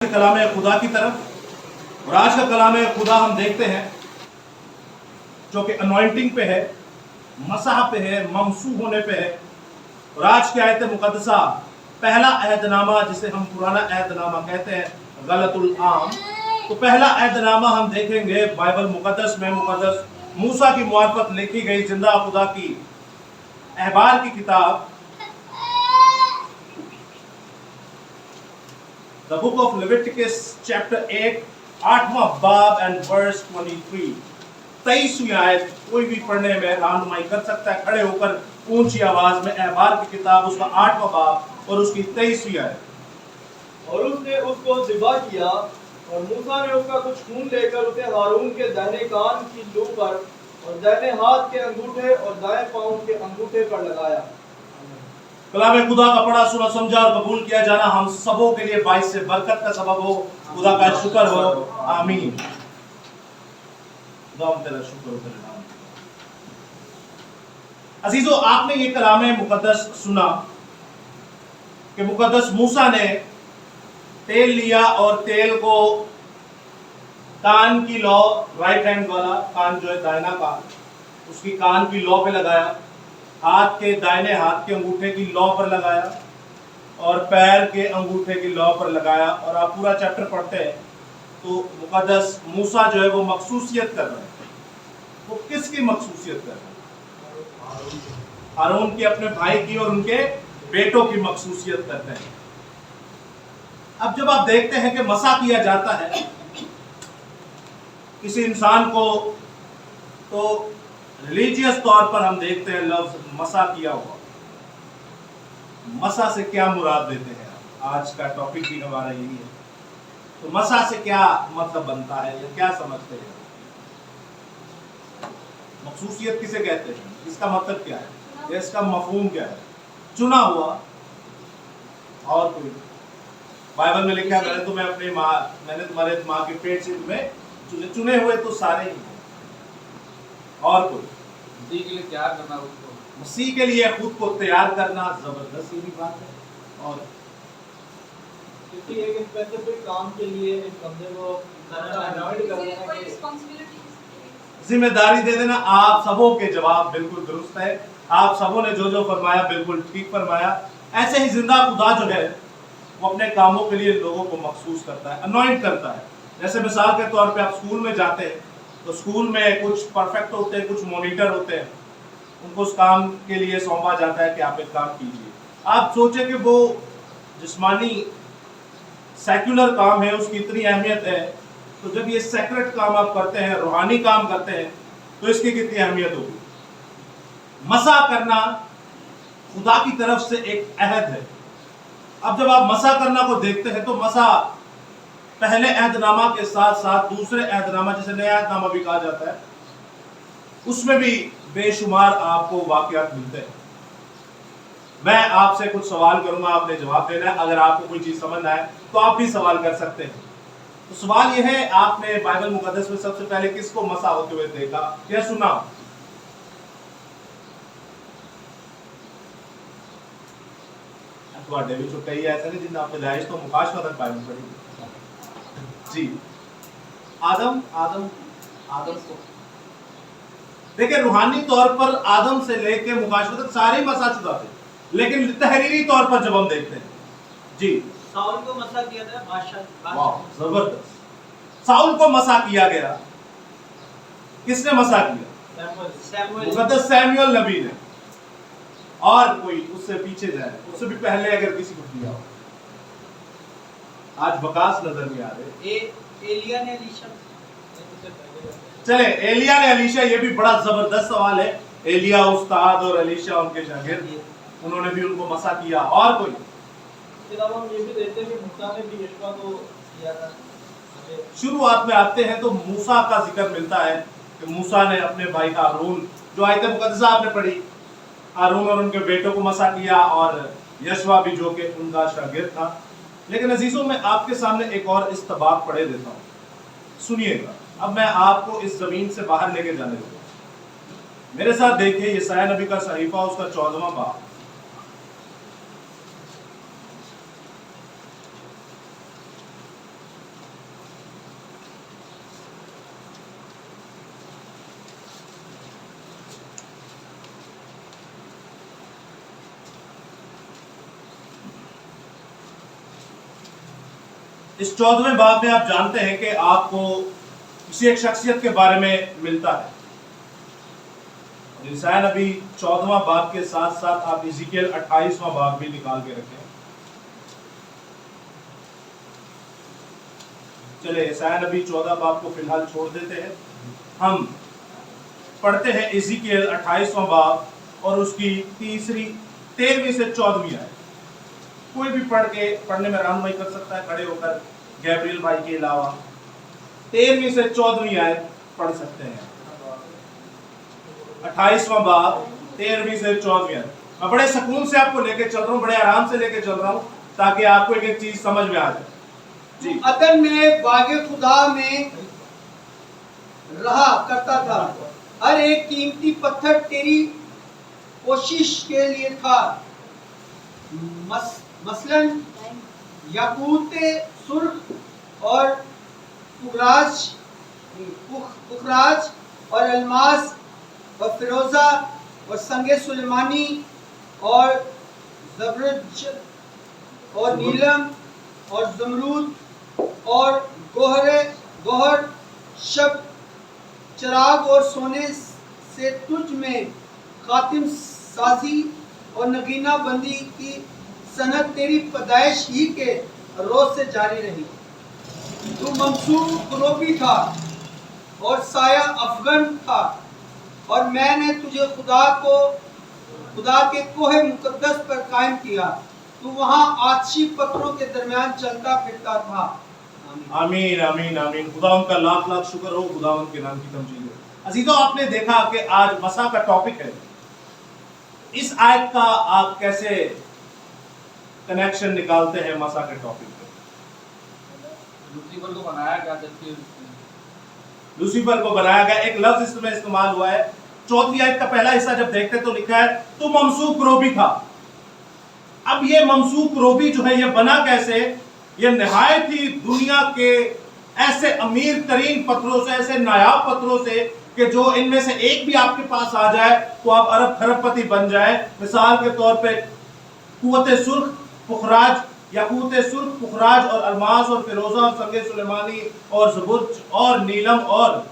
कलाम खुदा की तरफ। और आज का कलाम खुदा हम देखते हैं जो कि अनॉइंटिंग पे है, मसाह पे है, ममसू होने पे है। और आज की आयत मुकद्दसा पहला अहदनामा, जिसे हम पुराना अहदनामा कहते हैं, गलतुल आम। तो पहला अहदनामा हम देखेंगे बाइबल मुकद्दस में, मुकद्दस मूसा की मुआरफत लिखी गई जिंदा खुदा की अहबार की किताब, The book of Leviticus chapter 8 8वां बाब एंड वर्स 23। 23वीं आयत। कोई भी पढ़ने में रहनुमाई कर सकता है खड़े होकर ऊंची आवाज में। अहबार की किताब उसका 8वां बाब और उसकी 23वीं आयत। और उसने उसको ज़िबा किया और मूसा ने उसका कुछ खून लेकर उसे हारून के दाहिने कान की लू पर और दाहिने हाथ के अंगूठे और दाएं पांव के अंगूठे पर लगाया। कलाम खुदा का पढ़ा सुना समझा और कबूल किया जाना हम सबों के लिए बाइस से बरकत का सबब हो। खुदा का शुक्र हो, आमीन। खुदा तेरा शुक्र हो तेरे नाम। अजीजों, आपने ये कलाम मुकद्दस सुना कि मुकद्दस मूसा ने तेल लिया और तेल को कान की लौ, राइट हैंड वाला कान जो है दाहिना कान, उसकी कान की लौ पे लगाया, हाथ के दाहिने हाथ के अंगूठे की लौ पर लगाया और पैर के अंगूठे की लौ पर लगाया। और आप पूरा चैप्टर पढ़ते हैं तो मुकद्दस मूसा जो है वो मखसूसियत कर रहे हैं। वो किसकी मखसूसियत कर रहे हैं? हारून की, अपने भाई की और उनके बेटों की मखसूसियत करते हैं। अब जब आप देखते हैं कि मसा किया जाता है किसी इंसान को, तो रिलीजियस तौर पर हम देखते हैं लफ्ज मसा किया हुआ। मसा से क्या मुराद देते हैं? आज का टॉपिक भी हमारा यही है। तो मसा से क्या मतलब बनता है या क्या समझते हैं? मखसूसियत किसे कहते हैं? इसका मतलब क्या है या इसका मफहूम क्या है? चुना हुआ। और कोई बाइबल में लिखा है, मैंने तुम्हारे माँ के पेट से तुम्हें चुने हुए तो सारे ही हैं। और कोई मसीह के लिए तैयार करना, उसको मसीह के लिए खुद को तैयार करना, जबरदस्त ये भी बात है। और किसी एक स्पेसिफिक काम के लिए एक बंदे को अनॉइंट करना है, जिम्मेदारी दे देना। आप सबों के जवाब बिल्कुल दुरुस्त है। आप सबों ने जो जो फरमाया बिल्कुल ठीक फरमाया। ऐसे ही जिंदा खुदा जो है वो अपने कामों के लिए लोगों को मखसूस करता है, अनॉइंट करता है। जैसे मिसाल के तौर पे आप स्कूल में जाते हैं तो स्कूल में कुछ परफेक्ट होते हैं, कुछ मॉनिटर होते हैं, उनको उस काम के लिए सौंपा जाता है कि आप एक काम कीजिए। आप सोचें कि वो जिस्मानी सेक्युलर काम है, उसकी इतनी अहमियत है, तो जब ये सेक्रेट काम आप करते हैं, रूहानी काम करते हैं, तो इसकी कितनी अहमियत होगी। मसा करना खुदा की तरफ से एक अहद है। अब जब आप मसा करना को देखते हैं तो मसा पहले अहदनामा के साथ साथ दूसरे अहदनामा, जिसे नया अहदनामा भी कहा जाता है, उसमें भी बेशुमार आपको वाकयात मिलते हैं। मैं आपसे कुछ सवाल करूंगा, आपने जवाब देना है। अगर आपको कोई चीज समझ ना आए तो आप भी सवाल कर सकते हैं। तो सवाल यह है, आपने बाइबल मुकद्दस में सबसे पहले किसको मसा होते हुए देखा या सुना? ਤੁਹਾਡੇ ਵਿੱਚੋਂ ਕਈ ऐसे ने जिन्हें आपने दाइश तो मुकाशफतन बाइबल पढ़ी जी। आदम को देखिए, रूहानी तौर पर आदम से लेके मुकाशफतन सारे मसा शुदा थे, लेकिन तहरीरी तौर पर जब हम देखते हैं जी, साउल को मसा किया था बादशाह। वाह, जबरदस्त। साउल को मसा किया गया। किसने मसा किया? मुकद्दस सैमुअल नबी ने। और कोई उससे पीछे जाए, उससे भी पहले अगर किसी को किया हो। आज बकास नजर नहीं आ रहे। एलिया ने एलीशा, चले एलिया ने एलीशा, ये भी बड़ा जबरदस्त सवाल है। एलिया उस्ताद और एलीशा उनके शागिर्द, उन्होंने भी उनको मसा किया। और कोई? इसके अलावा हम ये भी देखते हैं कि मूसा ने भी यशवा को किया था। शुरुआत में आते हैं तो मूसा का जिक्र मिलता है कि मूसा ने अपने भाई हारून, जो आयत मुकद्दसा आपने पढ़ी, हारून और उनके बेटों को मसा किया, और यशवा भी जो कि उनका शागिर्द था। लेकिन अजीजों, मैं आपके सामने एक और इस्तबाक पढ़े देता हूँ, सुनिएगा। अब मैं आपको इस जमीन से बाहर लेके जाने दूंगा। मेरे साथ देखिए यशायाह नबी का सहीफा, उसका 14वां बाब। इस 14वें बाब में आप जानते हैं कि आपको किसी एक शख्सियत के बारे में मिलता है। यशायाह नबी 14वां बाब के साथ साथ आप इज़ीकियल 28वां बाब भी निकाल के रखें। चले यशायाह नबी 14 बाब को फिलहाल छोड़ देते हैं, हम पढ़ते हैं इज़ीकियल 28वां बाब और उसकी 13वीं से 14वीं आयत। कोई भी पढ़ने में रहनुमाई कर सकता है खड़े होकर, गैब्रियल भाई के अलावा। 13वीं से 14वीं आयत पढ़ सकते हैं। 28वां बाब 13वीं से 14वीं आयत। मैं बड़े सुकून से आपको लेके चल रहा हूँ, बड़े आराम से लेके चल रहा हूँ, ताकि आपको एक एक चीज समझ में आ जाए। जी। अदन में बागे खुदा में रहा करता था, हर एक कीमती पत्थर तेरी कोशिश के लिए था। मसलन याकूत सुर्ख और पुखराज और अलमास और फिरोजा और संगे सुलेमानी और जबरज और नीलम और जमरूद और गोहर शब चराग और सोने से तुझ में खातिम साजी और नगीना बंदी की सनत तेरी पैदाइश ही के रोज से जारी रही। तू मंसूब कुरोबी था और साया अफगन था, और मैंने तुझे खुदा के कोहे मुकद्दस पर कायम किया। तू वहाँ आतशी पत्थरों के दरमियान चलता फिरता था। आमीन आमीन आमीन। खुदावंद का लाख लाख शुक्र हो, खुदावंद के नाम की तमजीद हो। अजीजों, आपने देखा कि आज मसा का टॉपिक है। इस आयत का आप कैसे कनेक्शन निकालते हैं मसा के टॉपिक पे? लूसीफर को बनाया गया, जबकि लूसीफर को बनाया गया, एक लफ्ज इसमें इस्तेमाल हुआ है। 4वीं आयत का पहला हिस्सा जब देखते तो लिखा है तू ममसूक रोबी था। अब ये ममसूक रोबी जो है ये बना कैसे? ये निहायत ही दुनिया के ऐसे अमीर तरीन पत्थरों से, ऐसे नायाब पत्थरों से कि जो इनमें से एक भी आपके पास आ जाए तो आप अरब खरबपति बन जाए। मिसाल के तौर पे कुव्वत सुर्ख, पुखराज, याकूत सुर्ख, पुखराज और अलमास और फिरोजा और संगे सुलेमानी और ज़बुर्ज और नीलम और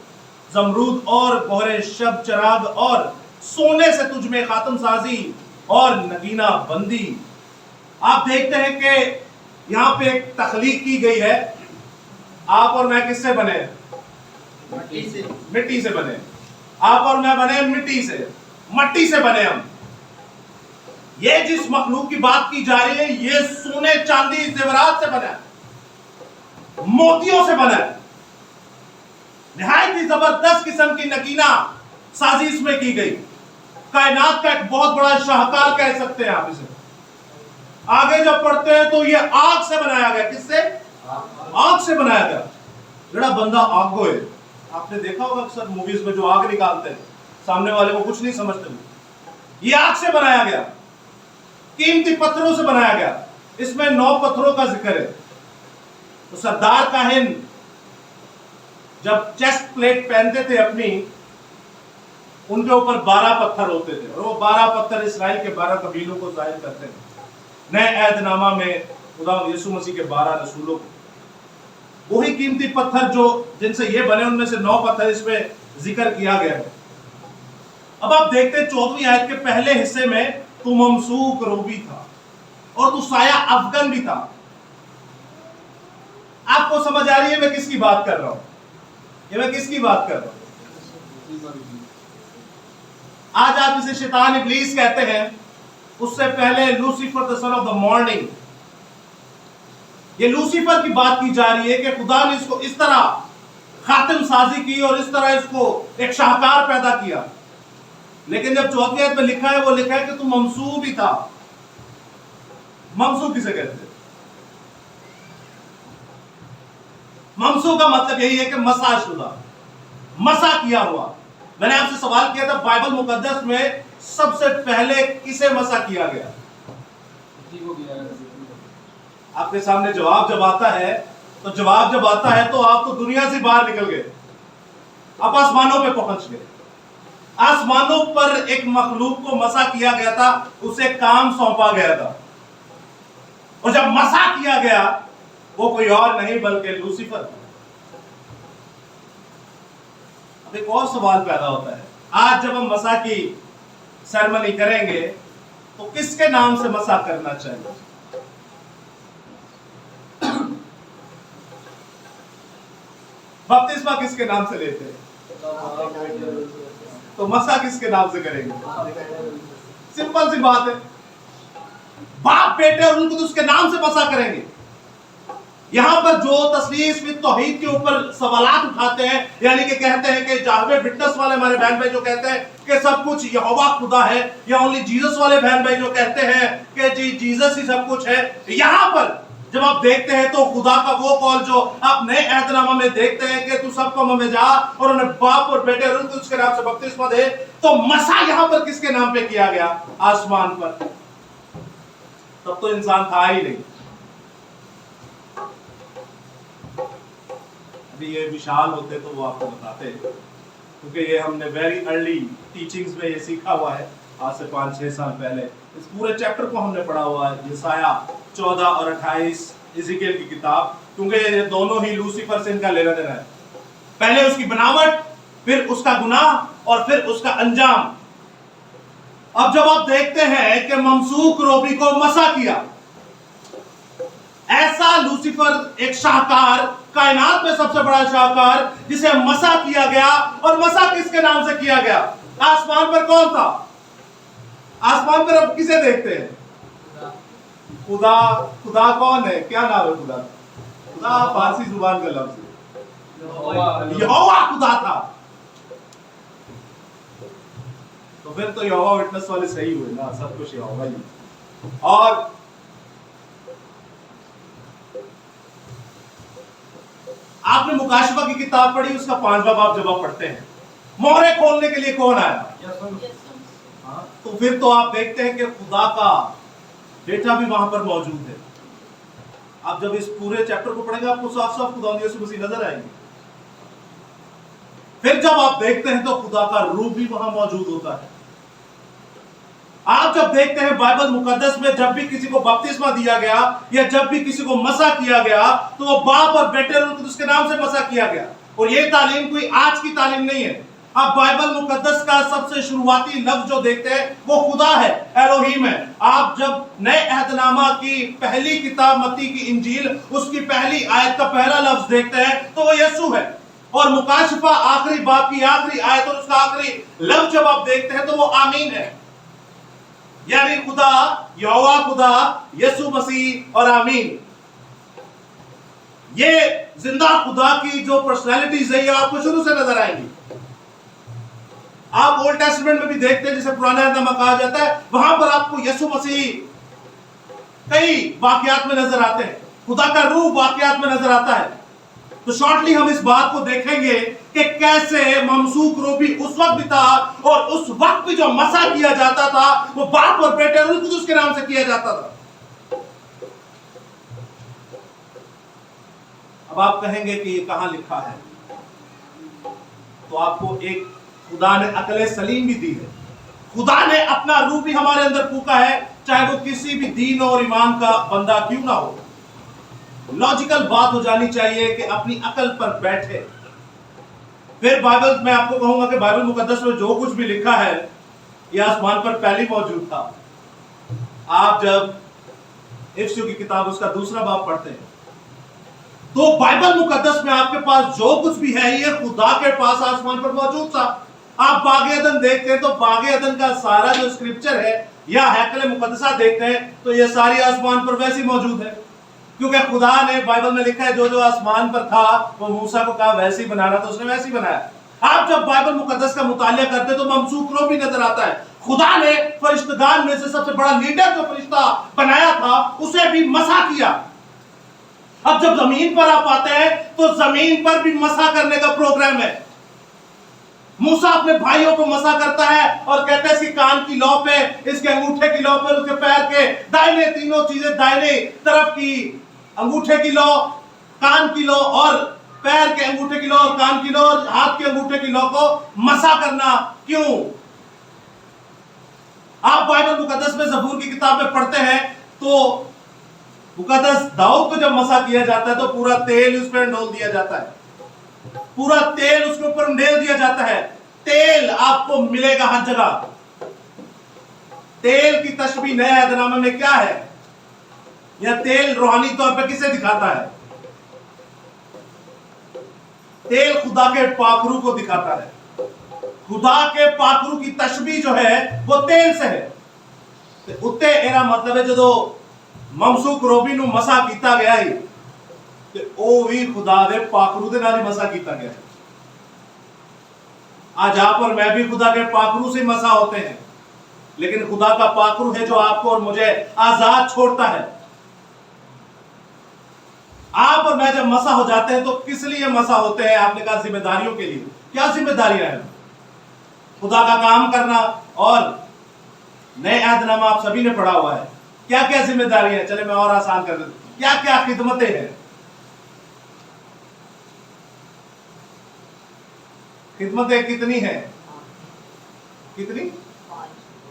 जमरूद और गोहरे शब चराग और सोने से तुझ में खातम साजी और नगीना बंदी। आप देखते हैं कि यहाँ पे एक तख्लीक की गई है। आप और मैं किससे बने? मिट्टी से बने। आप और मैं बने मिट्टी से, मट्टी से बने हम। ये जिस मखलूक की बात की जा रही है ये सोने चांदी जेवरात से बना है, मोतियों से बना है। निहायत ही जबरदस्त किस्म की नगीना साजी इसमें की गई। कायनात का एक बहुत बड़ा शाहकार कह सकते हैं आप इसे। आगे जब पढ़ते हैं तो ये आग से बनाया गया। किससे? आग से बनाया गया। जड़ा बंदा आग को है, आपने देखा होगा अक्सर मूवीज में जो आग निकालते हैं, सामने वाले को कुछ नहीं समझते। ये आग से बनाया गया, कीमती पत्थरों से बनाया गया। इसमें 9 पत्थरों का जिक्र है। तो सरदार काहिन जब चेस्ट प्लेट पहनते थे अपनी, उनके ऊपर 12 पत्थर होते थे और वो 12 पत्थर इसराइल के 12 कबीलों को जाहिर करते थे। नए ऐहदनामा में खुदा यीशु मसीह के 12 रसूलों को वही कीमती पत्थर जो जिनसे ये बने, उनमें से 9 पत्थर इसमें जिक्र किया गया है। अब आप देखते हैं 14वीं आयत के पहले हिस्से में तू ममसूक रोबी था और तू साया अफगन भी था। आपको समझ आ रही है मैं किसकी बात कर रहा हूं? ये मैं किसकी बात कर रहा हूं? आज आप इसे शैतान इब्लीस कहते हैं, उससे पहले Lucifer the son of the morning. ये लूसीफर की बात की जा रही है कि खुदा ने इसको इस तरह खातिम साजी की और इस तरह इसको एक शाहकार पैदा किया। लेकिन जब 14वीं आयत में लिखा है, वो लिखा है कि तू ममसूब ही था। ममसूब किसे कहते हैं? ममसूब का मतलब यही है कि मसा शुदा, मसा किया हुआ। मैंने आपसे सवाल किया था बाइबल मुकद्दस में सबसे पहले किसे मसा किया गया? आपके सामने जवाब जब आता है तो आप तो दुनिया से बाहर निकल गए, आप आसमानों पे पहुंच गए। आसमानों पर एक मखलूक को मसा किया गया था, उसे काम सौंपा गया था। और जब मसा किया गया वो कोई और नहीं बल्कि लूसीफर था। अब एक और सवाल पैदा होता है, आज जब हम मसा की सेरेमनी करेंगे तो किसके नाम से मसा करना चाहिए? बपतिस्मा किसके नाम से लेते हैं? तो मसा किसके नाम से करेंगे? सिंपल सी बात है, बाप बेटे और उनको तो उसके नाम से मसा करेंगे। यहां पर जो तस्लीस विद तौहीद के ऊपर सवालात उठाते हैं, यानी कि कहते हैं कि जाहवे विटनेस वाले हमारे बहन भाई जो कहते हैं कि सब कुछ यहोवा खुदा है, या ओनली जीसस वाले बहन भाई जो कहते हैं कि जी जीसस ही सब कुछ है, यहां पर जब आप देखते हैं तो खुदा का वो कॉल जो आप नए अहदनामा में देखते हैं कि तू सब कौमों में जा और उन्हें बाप और बेटे और उनको उसके नाम से बपतिस्मा दे, तो मसा यहां पर किसके नाम पे किया गया? आसमान पर। तब तो इंसान था ही नहीं। अभी ये विशाल होते तो वो आपको बताते, क्योंकि ये हमने वेरी अर्ली टीचिंग्स में ये सीखा हुआ है, आज से 5-6 साल पहले। इस पूरे चैप्टर को हमने पढ़ा हुआ है, यसाया 14 और 28, इज़िकियल की किताब, क्योंकि ये दोनों ही लूसीफर से इनका लेना देना है। पहले उसकी बनावट, फिर उसका गुनाह और फिर उसका अंजाम। अब जब आप देखते हैं कि ममसूक रोबी को मसा किया, ऐसा लूसीफर एक शाहकार, कायनात में सबसे बड़ा शाहकार, जिसे मसा किया गया, और मसा किसके नाम से किया गया? आसमान पर कौन था? आसमान पर अब किसे देखते हैं? खुदा। खुदा कौन है? क्या नाम है खुदा? खुदा फारसी जुबान का लफ्ज है, यहोवा खुदा था। तो फिर तो यहोवा विटनेस वाले सही हुए ना, सब कुछ यहोवा ही। और आपने मुकाशफा की किताब पढ़ी, उसका 5वां बाब जब आप पढ़ते हैं, मोहरे खोलने के लिए कौन आया? तो फिर तो आप देखते हैं कि खुदा का बेटा भी वहां पर मौजूद है। आप जब इस पूरे चैप्टर को पढ़ेंगे आपको साफ साफ खुदा यीशु मसीह नजर आएंगे। फिर जब आप देखते हैं तो खुदा का रूह भी वहां मौजूद होता है। आप जब देखते हैं बाइबल मुकद्दस में, जब भी किसी को बपतिस्मा दिया गया या जब भी किसी को मसा किया गया, तो वो बाप और बेटे और उसके नाम से मसा किया गया। और ये तालीम कोई आज की तालीम नहीं है। आप बाइबल मुकद्दस का सबसे शुरुआती लफ्ज जो देखते हैं वो खुदा है, एलोहीम है। आप जब नए अहदनामा की पहली किताब मत्ती की इंजील, उसकी पहली आयत का पहला लफ्ज देखते हैं तो वो यीशु है। और मुकाशफा आखिरी बाब की आखिरी आयत और उसका आखिरी लफ्ज जब आप देखते हैं तो वो आमीन है, यानी खुदा, यहोवा खुदा, यीशु मसीह और आमीन। ये जिंदा खुदा की जो पर्सनैलिटीज है ये आपको शुरू से नजर आएंगी। आप ओल्ड टेस्टमेंट में भी देखते हैं, जिसे पुराना अहदनामा कहा जाता है, वहां पर आपको यीशु मसीह कई वाकयात में नजर आते हैं, खुदा का रूह वाकयात में नजर आता है। तो शॉर्टली हम इस बात को देखेंगे कि कैसे ममसूक रूबी उस वक्त भी था और उस वक्त भी जो मसा किया जाता था वो बाप और बेटे और उसके नाम से किया जाता था। अब आप कहेंगे कि ये कहां लिखा है, तो आपको एक खुदा ने अकल सलीम भी दी है। खुदा ने अपना रूह भी हमारे अंदर फूका है, चाहे वो किसी भी दीन और ईमान का बंदा क्यों ना हो। लॉजिकल बात हो जानी चाहिए कि अपनी अकल पर बैठे। फिर बाइबल, मैं आपको कहूंगा कि बाइबल मुकद्दस में जो कुछ भी लिखा है ये आसमान पर पहले मौजूद था। आप जब इफ्सियों की किताब उसका 2 बाब पढ़ते हैं तो बाइबल मुकद्दस में आपके पास जो कुछ भी है ये खुदा के पास आसमान पर मौजूद था। आप बागे अदन देखते हैं तो बागे अदन का सारा जो स्क्रिप्चर है या हैकल मुकद्दसा देखते हैं तो ये सारी आसमान पर वैसी मौजूद है, क्योंकि खुदा ने बाइबल में लिखा है जो जो आसमान पर था वो मूसा को कहा वैसे ही बनाना, तो उसने वैसे ही बनाया। आप जब बाइबल मुकद्दस का मुतालिया करते तो ममसूक रूह भी नजर आता है। खुदा ने फरिश्तेगान में से सबसे बड़ा लीडर जो फरिश्ता बनाया था उसे भी मसा किया। अब जब जमीन पर आप आते हैं तो जमीन पर भी मसा करने का प्रोग्राम है। मूसा अपने भाइयों को मसा करता है और कहता है इसके कान की लौ पे, इसके अंगूठे की लौ पे, उसके पैर के दाहिने, तीनों चीजें दाहिने तरफ की, अंगूठे की लौ, कान की लौ और पैर के अंगूठे की लौ और कान की लौ और हाथ के अंगूठे की लौ को मसा करना क्यों? आप बाइबल मुकद्दस में ज़बूर की किताब में पढ़ते हैं तो मुकद्दस दाऊद को जब मसा किया जाता है तो पूरा तेल उस पर डोल दिया जाता है, पूरा तेल उसके ऊपर डाल दिया जाता है। तेल आपको मिलेगा हर जगह। तेल की तशबीह नए अहदनामे में क्या है? यह तेल रूहानी तौर पर किसे दिखाता है? तेल खुदा के पाखरू को दिखाता है। खुदा के पाखरू की तशबीह जो है वो तेल से है। तो उत्ते एरा मतलब है जो ममसूक रोबी नु मसा कीता गया है ते ओ भी खुदा दे पाखरू दे नाल मसा कीता गया है। आज आप और मैं भी खुदा के पाखरू से मसा होते हैं, लेकिन खुदा का पाखरू है जो आपको और मुझे आजाद छोड़ता है। आप और मैं जब मसा हो जाते हैं तो किस लिए मसा होते हैं? आपने कहा जिम्मेदारियों के लिए। क्या जिम्मेदारियां हैं? खुदा का काम करना। और नए अहदनामा आप सभी ने पढ़ा हुआ है, क्या क्या जिम्मेदारियां हैं? चले मैं और आसान कर देता हूं। क्या क्या खिदमतें हैं? खिदमतें कितनी हैं? कितनी?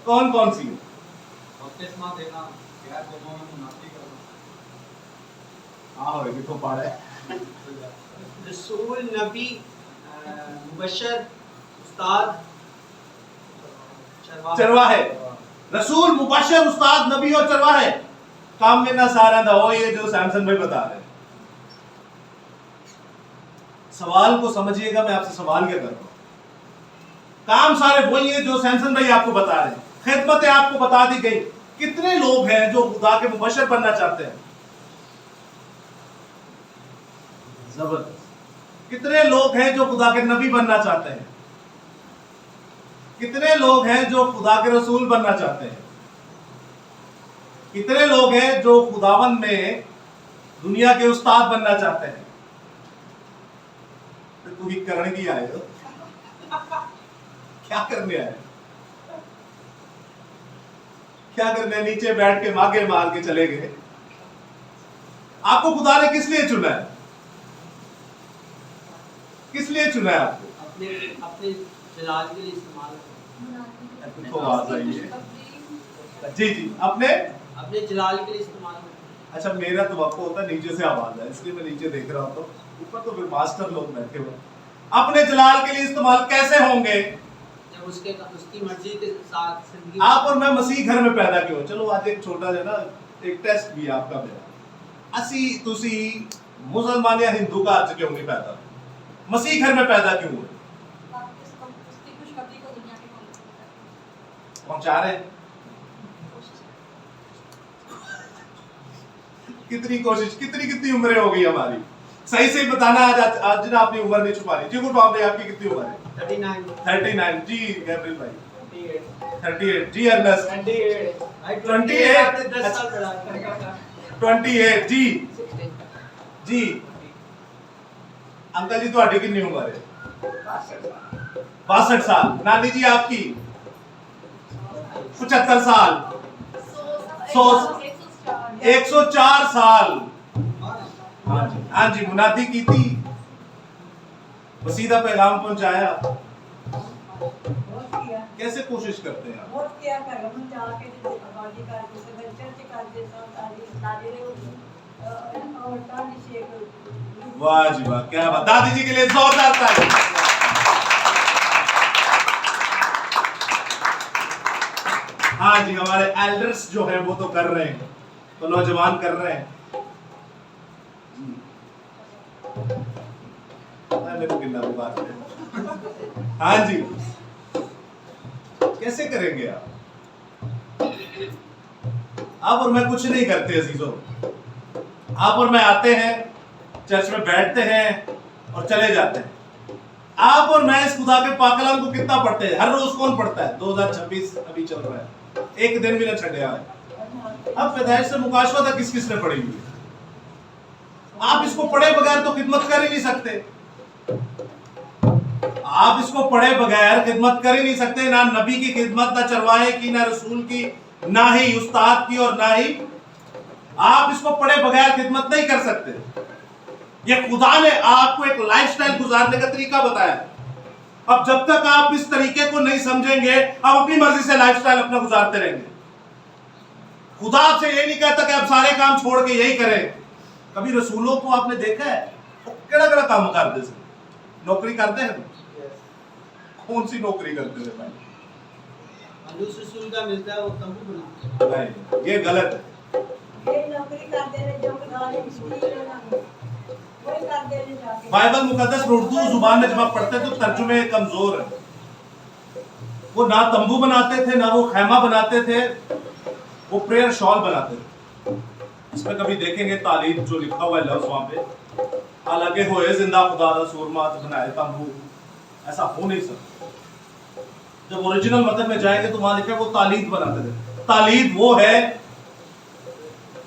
कौन कौन सी? बपतिस्मा देना, गैर कौमों में मुनाफी करना। हाँ तो पढ़ा है। रसूल, नबी, मुबशर, उस्ताद, चरवाहे। रसूल, मुबशर, उस्ताद, नबी और चरवाहे। काम में ना सारा था वो ये जो सैमसन भाई बता रहे हैं। सवाल को समझिएगा, मैं आपसे सवाल क्या कर रहा हूं। काम सारे वही है जो सैमसन भाई आपको बता रहे हैं। खिदमतें आपको बता दी गई। कितने लोग हैं जो खुदा के मुबशर बनना चाहते हैं? जबरदस्त। कितने लोग हैं जो खुदा के नबी बनना चाहते हैं? कितने लोग हैं जो खुदा के रसूल बनना चाहते हैं? कितने लोग हैं जो खुदावन में दुनिया के उस्ताद बनना चाहते हैं? तो तू ही करने की आए हो, क्या करने आए? क्या करने? नीचे बैठ के मांगे मार के चले गए। आपको खुदा ने किस लिए चुना है? किस लिए चुना है आपको? अपने अपने जलाल के लिए इस्तेमाल तो आवाज आई है। जी जी, अपने जलाल के लिए इस्तेमाल। अच्छा, मेरा तो वक्त होता है नीचे से आवाज है, इसलिए मैं नीचे देख रहा हूं। तो ऊपर तो फिर मास्टर लोग बैठे हुए। अपने जलाल के लिए इस्तेमाल कैसे होंगे? जब उसकी मर्जी के साथ जिंदगी। आप और मैं मसीह घर में पैदा क्यों? चलो आज एक छोटा है ना, एक टेस्ट भी आपका मेरा। असी तुसी मुसलमान या हिंदू का आज क्यों नहीं पैदा? मसीह घर में पैदा क्यों हुए? पहुंचा रहे। कितनी कोशिश, कितनी उम्रें हो गई हमारी? सही से बताना। आज ना अपनी उम्र नहीं छुपा रही। जी गुड बाप, आपकी कितनी उम्र है? 39। जी गैब्रियल भाई 38। जी अर्नस्ट 28। जी जी अंकल जी ਤੁਹਾਡੀ कितनी उम्र है? 62 साल। नानी जी आपकी? 75 साल। 104 साल। हाँ जी, मुनादी की थी, वसीदा पैगाम पहुंचाया। कैसे कोशिश करते हैं आप? वाह जी वाह, क्या बात। दादी जी के लिए जोरदार ताली। हाँ जी, हमारे एल्डर्स जो है वो तो कर रहे हैं, तो नौजवान कर रहे हैं। हाँ जी, कैसे करेंगे आप? आप और मैं कुछ नहीं करते अजीजों। आप और मैं आते हैं, चर्च में बैठते हैं और चले जाते हैं। आप और मैं इस खुदा के पाक कलाम को कितना पढ़ते हैं? हर रोज कौन पढ़ता है? 2026 अभी चल रहा है, एक दिन भी ना छड़े आए। अब पैदाइश से मुकाशवा तक किस किसने पढ़ी हुई है? आप इसको पढ़े बगैर तो खिदमत कर ही नहीं सकते। आप इसको पढ़े बगैर खिदमत कर ही नहीं सकते। ना नबी की खिदमत, ना चरवाहे की, ना रसूल की, ना ही उस्ताद की, और ना ही आप इसको पढ़े बगैर खिदमत नहीं कर सकते। ये खुदा ने आपको एक लाइफस्टाइल गुजारने का तरीका बताया। अब जब तक आप इस तरीके को नहीं समझेंगे, आप अपनी मर्जी से लाइफस्टाइल अपना गुजारते रहेंगे। खुदा आपसे ये नहीं कहता कि आप सारे काम छोड़ के यही करें। कभी रसूलों को आपने देखा है वो केड़ा केड़ा काम करते थे? नौकरी करते हैं? कौन सी नौकरी करते थे भाई? आलूस रसूल का मिलता है वो तंबू बनाते हैं। नहीं, ये गलत है। ये नौकरी करते हैं जो गाली वही करते हैं जाके। बाइबल मुकद्दस उर्दू जुबान में जब आप पढ़ते हैं तो तर्जुमे कमजोर है। वो ना तंबू बनाते थे, ना वो खैमा बनाते थे, वो प्रेयर शॉल बनाते थे। इसमें कभी देखेंगे तालीम जो लिखा हुआ है लफ्ज वहां पे, हालांकि होए जिंदा खुदा दा सूरमा तो बनाए तंबू, ऐसा हो नहीं सकता। जब ओरिजिनल मतलब में जाएंगे तो वहां लिखा है वो तालीद बनाते थे। तालीद वो है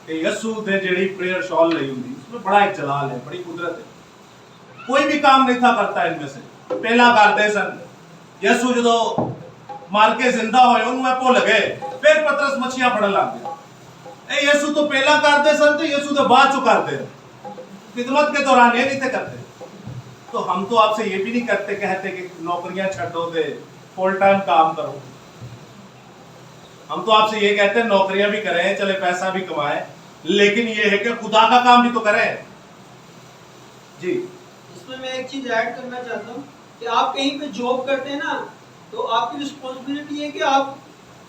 कि यसू ने जेड़ी प्रेयर शॉल नहीं हुंदी, उसमें बड़ा एक जलाल है, बड़ी कुदरत है। कोई भी काम नहीं था करता इनमें से, पहला करते सन। यसू जो मार के जिंदा होए उन्हें भुल गए, फिर पतरस मछियां फड़न लग गए। यसू तो पहला करते सन तो यसू तो बाद चो करते, खिदमत के दौरान ये नहीं थे करते। तो हम तो आपसे ये भी नहीं करते कहते कि नौकरियां छड्डो दे फुल टाइम काम करो। हम तो आपसे ये कहते हैं नौकरियां भी करें, चले पैसा भी कमाएं, लेकिन ये है कि खुदा का काम भी तो करें। जी इसमें मैं एक चीज ऐड करना चाहता हूँ कि आप कहीं पे जॉब करते हैं ना, तो आपकी रिस्पॉन्सिबिलिटी है कि आप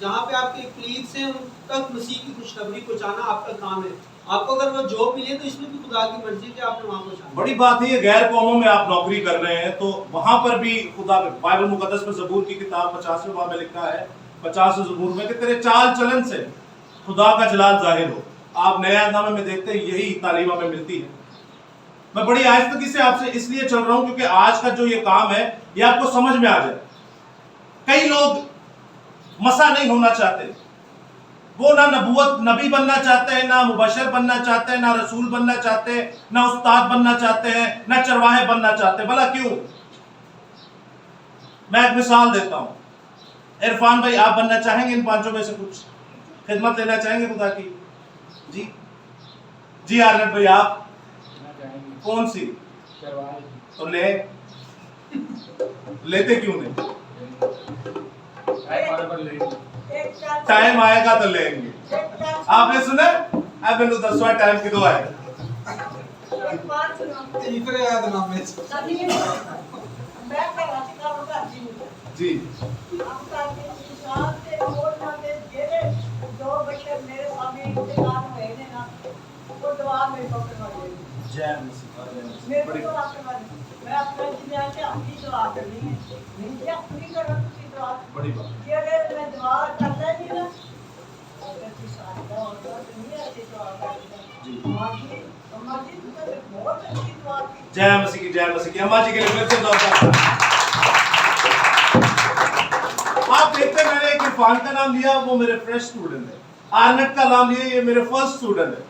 जहाँ पे आपके कलीग्स हैं उन तक मसीह की खुशखबरी पहुँचाना आपका काम है। आपको अगर वो जॉब मिले तो इसमें भी खुदा की मर्जी कि आपने वहाँ पहुँचाना। बड़ी बात है, ये गैर कौमों में आप नौकरी कर रहे हैं तो वहां पर भी खुदा, बाइबल मुकद्दस में ज़बूर की किताब 50वें बाब में लिखा है, 50वें ज़बूर में, कि तेरे चाल चलन से खुदा का जलाल जाहिर हो। आप नया नामे में देखते हैं यही तालीम हमें मिलती है। मैं बड़ी आहिस्तगी से आपसे इसलिए चल रहा हूं क्योंकि आज का जो ये काम है ये आपको समझ में आ जाए। कई लोग मसा नहीं होना चाहते, वो ना नबूवत नबी बनना चाहते हैं, ना मुबशर बनना चाहते हैं, ना रसूल बनना चाहते हैं, ना उस्ताद बनना चाहते हैं, ना चरवाहे बनना चाहते। भला क्यों? मैं एक मिसाल देता हूं। इरफान भाई, आप बनना चाहेंगे इन पांचों में से कुछ? खिदमत लेना चाहेंगे खुदा की? जी जी। आरनट भाई, आप कौन सी? तो लेते क्यों नहीं? टाइम आएगा तो लेंगे। आपने सुना? अब मैंने 10वां टाइम की दुआ है। तीसरे यादनामे जी जय मसीह। बड़ी मैं अपना जिम्मेदारी से अपनी दुआ करनी है, नहीं अपनी करो तुसी दुआ। बड़ी बात। कि अगर मैं दुआ करता नहीं ना, अगर तुम सादा और दुनिया से दुआ करता जी। अम्मा जी तो बहुत अच्छी दुआ की। जय मसीह की, जय मसीह की। अम्मा जी के लिए फिर से दुआ। आप देखते हैं मैंने एक इरफान का नाम लिया, वो मेरे फ्रेश स्टूडेंट है। आरनट का नाम लिया, ये मेरे फर्स्ट स्टूडेंट है।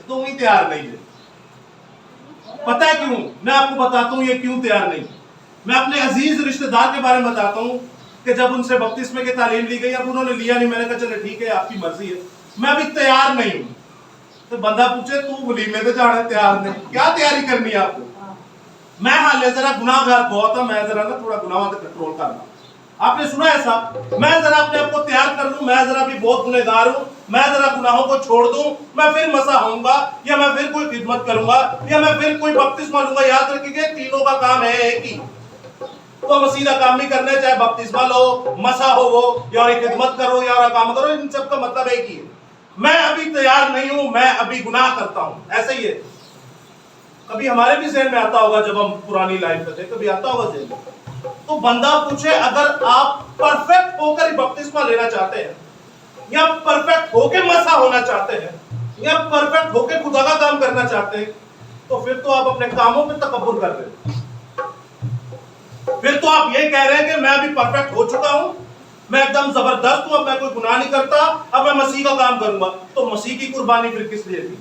तो ही तैयार नहीं है। पता है क्यों? मैं आपको बताता हूं ये क्यों तैयार नहीं। मैं अपने अजीज रिश्तेदार के बारे में बताता हूं कि जब उनसे बपतिस्मे की तालीम ली गई, अब उन्होंने लिया नहीं, मैंने कहा चले ठीक है आपकी मर्जी है, मैं अभी तैयार नहीं हूं। तो बंदा पूछे तू वलीमे तो जाने तैयार नहीं, क्या तैयारी करनी है आपको? मैं हाले जरा गुनाहगार बहुत हूं, मैं जरा ना थोड़ा गुनाहों पे कंट्रोल करना। आपने सुना है साहब, मैं जरा अपने आप को तैयार कर लूं, मैं जरा भी बहुत गुनहगार हूं, मैं जरा गुनाहों को छोड़ दूं, मैं फिर मसा होऊंगा, या मैं फिर कोई खिदमत करूंगा, या मैं फिर कोई बपतिस्मा लूंगा। याद रखिए तीनों का काम है एक ही। तो मसीह का काम नहीं करना, चाहे बपतिस्मा लो, मसा हो वो, या खिदमत करो या काम करो, इन सब का मतलब एक ही है। मैं अभी तैयार नहीं हूं, मैं अभी गुनाह करता हूं। ऐसे ही है। कभी हमारे भी ज़हन में आता होगा, जब हम पुरानी लाइफ में थे, कभी आता होगा ज़हन में। तो बंदा पूछे अगर आप परफेक्ट होकर बपतिस्मा लेना चाहते हैं, या परफेक्ट होकर मसा होना चाहते हैं, या परफेक्ट होकर खुदा का काम करना चाहते हैं, तो फिर तो आप अपने कामों पे तकब्बुर कर रहे हैं। फिर तो आप ये कह रहे हैं कि मैं अभी परफेक्ट हो चुका हूं, मैं एकदम जबरदस्त हूं, अब मैं कोई गुनाह नहीं करता, अब मैं मसीह का काम करूंगा। तो मसीह की कुर्बानी फिर किस लिए थी?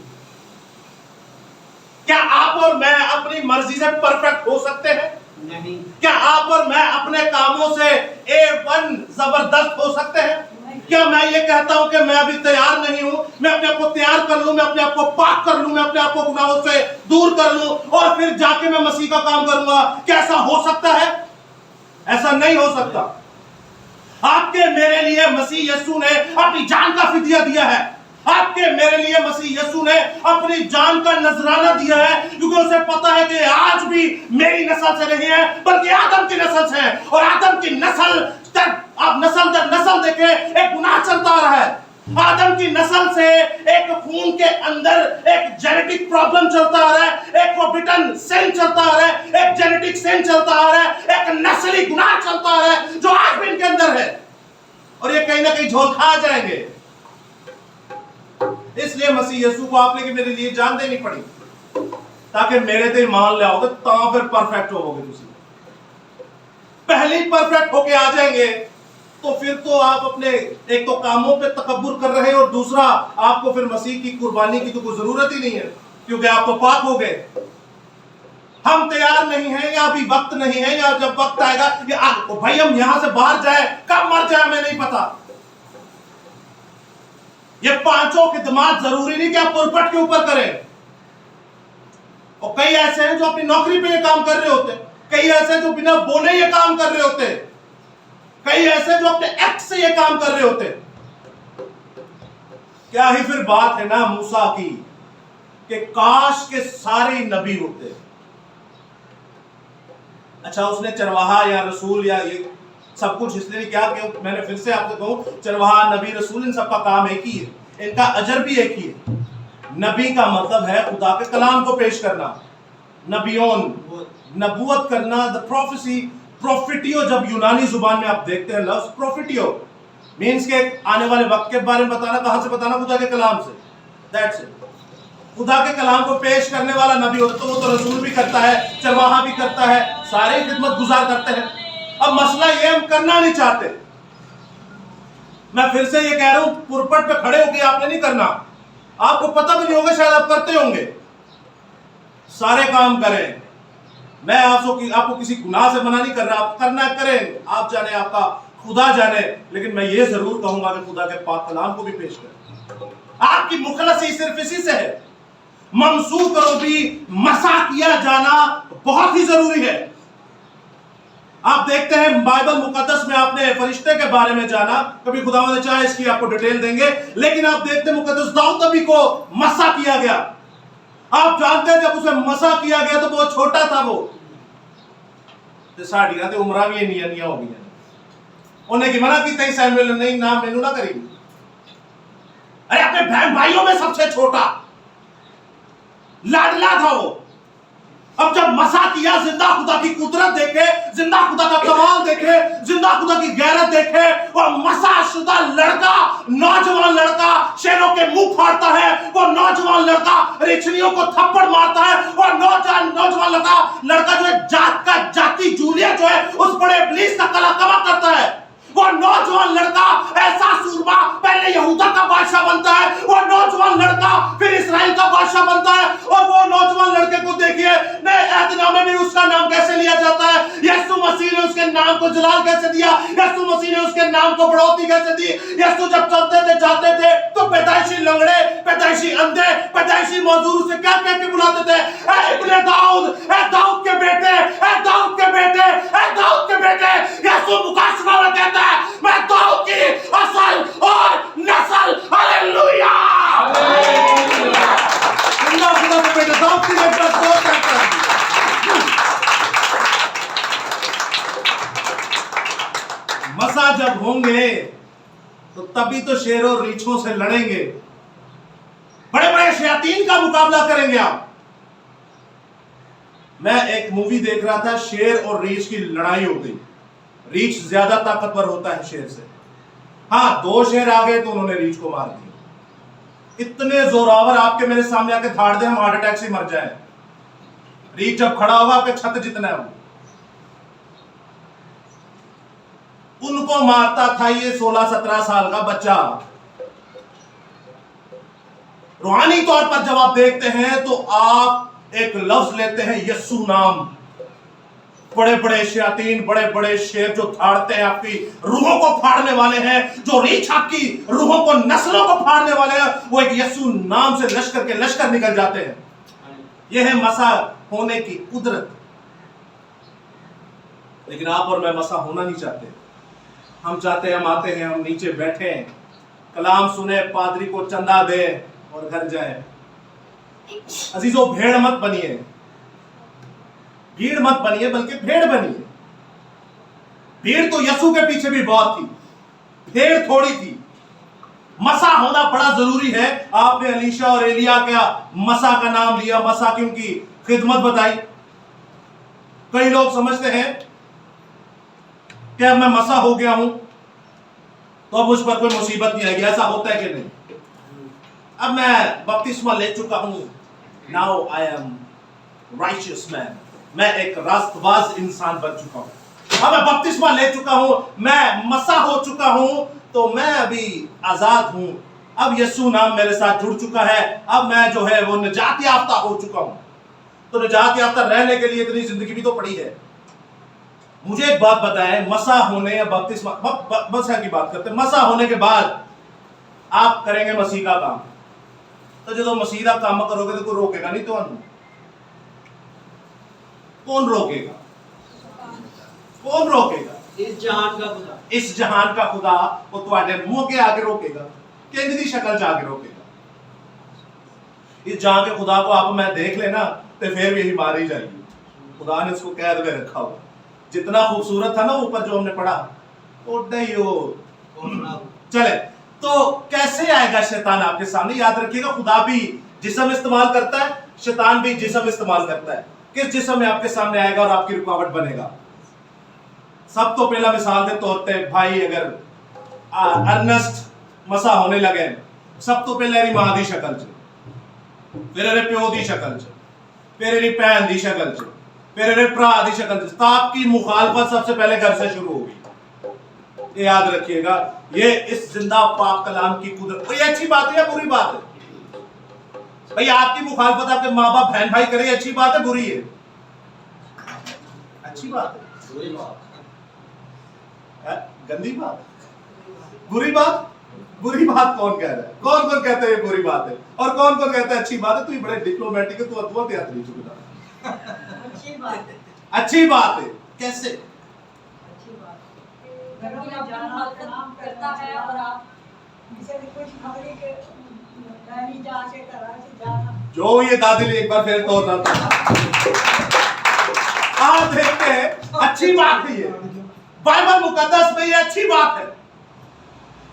क्या आप और मैं अपनी मर्जी से परफेक्ट हो सकते हैं? नहीं। क्या आप और मैं अपने कामों से A1 जबरदस्त हो सकते हैं? क्या मैं ये कहता हूं कि मैं अभी तैयार नहीं हूं, मैं अपने आप को तैयार कर लूं, मैं अपने आप को पाक कर लूं, मैं अपने आप को गुनाहों से दूर कर लूं और फिर जाके मैं मसीह का काम करूंगा? क्या ऐसा हो सकता है? ऐसा नहीं हो सकता। आपके मेरे लिए मसीह यीशु ने अपनी जान का फिदिया दिया है। आपके मेरे लिए मसीह यीशु ने अपनी जान का नजराना दिया है, क्योंकि उसे पता है कि आज भी मेरी नस्ल से नहीं है बल्कि आदम की नस्ल से है, और आदम की नस्ल तक आप नस्ल दर नस्ल देखे एक गुनाह चलता आ रहा है। आदम की नस्ल से एक खून के अंदर एक जेनेटिक प्रॉब्लम चलता आ रहा है, एक फोर्बिडन सिन चलता आ रहा है, एक जेनेटिक सिन चलता आ रहा है, एक नस्ली गुनाह चलता आ रहा है जो आज भी इनके अंदर है, और ये कहीं ना कहीं झोल खा जाएंगे। इसलिए मसीह यीशु को आपने कि मेरे लिए जान देनी पड़ी, ताकि मेरे ते मान ले आओगे तो फिर परफेक्ट होगे। तुम पहले परफेक्ट होके आ जाएंगे तो फिर तो आप अपने एक तो कामों पे तकब्बुर कर रहे हैं, और दूसरा आपको फिर मसीह की कुर्बानी की तो कोई जरूरत ही नहीं है, क्योंकि आप तो पाक हो गए। हम तैयार नहीं हैं, या अभी वक्त नहीं है, या जब वक्त आएगा या भाई हम यहां से बाहर जाए, कब मर जाए हमें नहीं पता। ये पांचों खिदमत जरूरी नहीं कि आप पुरपट के ऊपर करें, और कई ऐसे हैं जो अपनी नौकरी पे ये काम कर रहे होते, कई ऐसे जो बिना बोले ये काम कर रहे होते, कई ऐसे जो अपने एक्ट से ये काम कर रहे होते। क्या ही फिर बात है ना मूसा की कि काश के सारे नबी होते। अच्छा, उसने चरवाहा या रसूल या ये सब कुछ इसलिए क्या कि मैंने फिर से आपको कहूं, चरवाहा नबी रसूल इन सब का काम एक ही है, इनका अजर भी एक ही है। नबी का मतलब है खुदा के कलाम को पेश करना, नबियोन नबूवत करना, द प्रोफेसी। प्रोफिटियो जब यूनानी जुबान में आप देखते हैं लफ्ज प्रोफिटियो मींस के आने वाले वक्त के बारे में बताना। कहां से बताना? खुदा के कलाम से। That's it. खुदा के कलाम को पेश करने वाला नबी होता, तो वो तो रसूल भी करता है, चरवाहा भी करता है, सारे खिदमत गुजार करते हैं। अब मसला ये हम करना नहीं चाहते। मैं फिर से ये कह रहा हूं, पुरपट पे खड़े होकर आपने नहीं करना, आपको पता भी नहीं होगा, शायद आप करते होंगे। सारे काम करें, मैं आपको किसी गुनाह से मना नहीं कर रहा, आप करना करें, आप जाने, आपका खुदा जाने, लेकिन मैं ये जरूर कहूंगा कि खुदा के पाक कलाम को भी पेश करें। आपकी मुखलसी सिर्फ इसी से है। मंसूख करो भी मसा किया जाना बहुत ही जरूरी है। आप देखते हैं बाइबल मुकद्दस में, आपने फरिश्ते के बारे में जाना, कभी खुदा ने चाहे इसकी आपको डिटेल देंगे, लेकिन आप देखते हैं मुकद्दस दाऊद नबी को मसा किया गया। आप जानते हैं जब उसे मसा किया गया तो बहुत छोटा था वो, साड़ियां तो उम्र भी नहीं हो गई। उन्हें कि मना की सैमुएल नहीं ना मैनू ना करी। अरे अपने बहन भाइयों में सबसे छोटा लाडला था वो। अब जब मसा किया, जिंदा खुदा की कुदरत देखे, जिंदा खुदा का कमाल देखे, जिंदा खुदा की गैरत देखे, और मसा शुदा लड़का, नौजवान लड़का शेरों के मुंह फाड़ता है, वो नौजवान लड़का रिछनियों को थप्पड़ मारता है, और नौजवान लड़का जो है जाति जूलियत जो है उस बड़े इब्लीस का कलाकमा करता है। वो नौजवान लड़का ऐसा सूरमा पहले यहूदा का बादशाह बनता है, वो नौजवान लड़का फिर इस्राएल का बादशाह बनता है। और वो नौजवान लड़के को देखिए, नए अहदनामे में उसका नाम कैसे लिया जाता है। यीशु मसीह ने उसके नाम को जलाल कैसे दिया, यीशु मसीह ने उसके नाम को बढ़ोतरी कैसे दी। यीशु जब चलते थे जाते थे तो पैदाइशी लंगड़े, पैदाइशी अंधे, पैदाइशी मजदूर उसे क्या कह के बुलाते थे? ऐ इब्ने दाऊद, ऐ दाऊद के बेटे, ऐ दाऊद के बेटे, ऐ दाऊद के बेटे। यीशु मुकाशफा में कहता है, मैं दाऊद की असल और नस्ल। हालेलुया, खुदा के बेटे दाऊद की बेटा को कहता है। मसा जब होंगे तो तभी तो शेरों रीछों से लड़ेंगे, बड़े बड़े शयातीन का मुकाबला करेंगे आप। मैं एक मूवी देख रहा था, शेर और रीछ की लड़ाई हो गई। रीछ ज्यादा ताकतवर होता है शेर से। हाँ, दो शेर आ गए तो उन्होंने रीछ को मार दिया। इतने जोरावर आपके मेरे सामने आके धाड़ दे, हम हार्ट अटैक से मर जाए। रीछ जब खड़ा होगा आपके छत जितना है वो। उनको मारता था ये 16-17 साल का बच्चा। रूहानी तौर पर जब आप देखते हैं तो आप एक लफ्ज लेते हैं यीशु नाम। बड़े बड़े शयातीन, बड़े बड़े शेर जो धाड़ते हैं, आपकी रूहों को फाड़ने वाले हैं, जो रीछ आपकी रूहों को, नस्लों को फाड़ने वाले हैं, वो एक यीशु नाम से लश्कर के लश्कर निकल जाते हैं। यह है मसा होने की कुदरत। लेकिन आप और मैं मसा होना नहीं चाहते। हम चाहते हैं हम आते हैं, हम नीचे बैठे हैं, कलाम सुने, पादरी को चंदा दे और घर जाए। अजीजों, भेड़ मत बनिए, भीड़ मत बनिए, बल्कि भेड़ बनिए। भीड़ तो यसू के पीछे भी बहुत थी, भेड़ थोड़ी थी। मसा होना बड़ा जरूरी है। आपने अलीशा और एलिया का मसा का नाम लिया, मसा की उनकी खिदमत बताई। कई लोग समझते हैं कि अब मैं मसा हो गया हूं तो अब मुझ पर कोई मुसीबत नहीं आएगी। ऐसा होता है कि नहीं? अब मैं बपतिस्मा ले चुका हूं, now I am righteous man, मैं एक रास्तबाज इंसान बन चुका हूं। अब मैं बपतिस्मा ले चुका हूं, मैं मसा हो चुका हूं, तो मैं अभी आजाद हूं। अब यीशु नाम मेरे साथ जुड़ चुका है, अब मैं जो है वो निजात याफ्ता हो चुका हूं। तो निजात याफ्ता रहने के लिए इतनी जिंदगी भी तो पड़ी है। मुझे एक बात बताएं, मसा होने या बपतिस्मा, मसा की बात करते हैं, मसा होने के बाद आप करेंगे मसीह का काम। तो जो मसीह का काम करोगे तो कोई रोकेगा नहीं। तो कौन रोकेगा? कौन रोकेगा? इस जहान का खुदा, इस जहान का खुदा वो तुम्हारे मुंह के आगे रोकेगा, किंज दी शक्ल च आगे रोकेगा। इस जहां के खुदा को आप मैं देख लेना तो फिर भी यही मारी जाएगी। खुदा ने उसको कैद में रखा हुआ। जितना खूबसूरत था ना ऊपर जो हमने पढ़ा, उतना ही हो चले। तो कैसे आएगा शैतान आपके सामने? याद रखिएगा, खुदा भी जिस्म इस्तेमाल करता है, शैतान भी जिस्म इस्तेमाल करता है। किस जिस्म में आपके सामने आएगा और आपकी रुकावट बनेगा? सब तो पहला मिसाल दे तौर पे भाई, अगर अर्नेस्ट मसा होने लगे, सब तो पहले मेरी मां दी शक्ल च, फिर मेरे प्यो दी शक्ल च, फिर मेरी भैन दी शक्ल च, फिर मेरे भरा दी शक्ल च। तो आपकी मुखालफत सबसे पहले घर से शुरू होगी। ये याद रखिएगा। ये इस जिंदा पाक कलाम की कुदरत। ये अच्छी बात है या बुरी बात है? भाई आपकी मुखालफत आपके माँ बाप बहन भाई करे, अच्छी बात है बुरी है? अच्छी बात है, गंदी बात, बुरी बात। बुरी बात कौन कह रहा है? कौन कौन कहता है ये बुरी बात है और कौन कौन कहता है अच्छी बात है? तू ही बड़े डिप्लोमेटिक है, तू अथवा त्याग नहीं चुका। अच्छी बात है, अच्छी बात है कैसे? अच्छी बात अगर कोई आपकी मुखालफत करता है और आप किसी ने कुछ खबरी के नहीं जा के करा से जाना। जो ये दादी ने एक बार फिर तोड़ रहा था। आप देखते हैं, अच्छी बात है ये। बाइबल मुकद्दस में ये अच्छी बात है,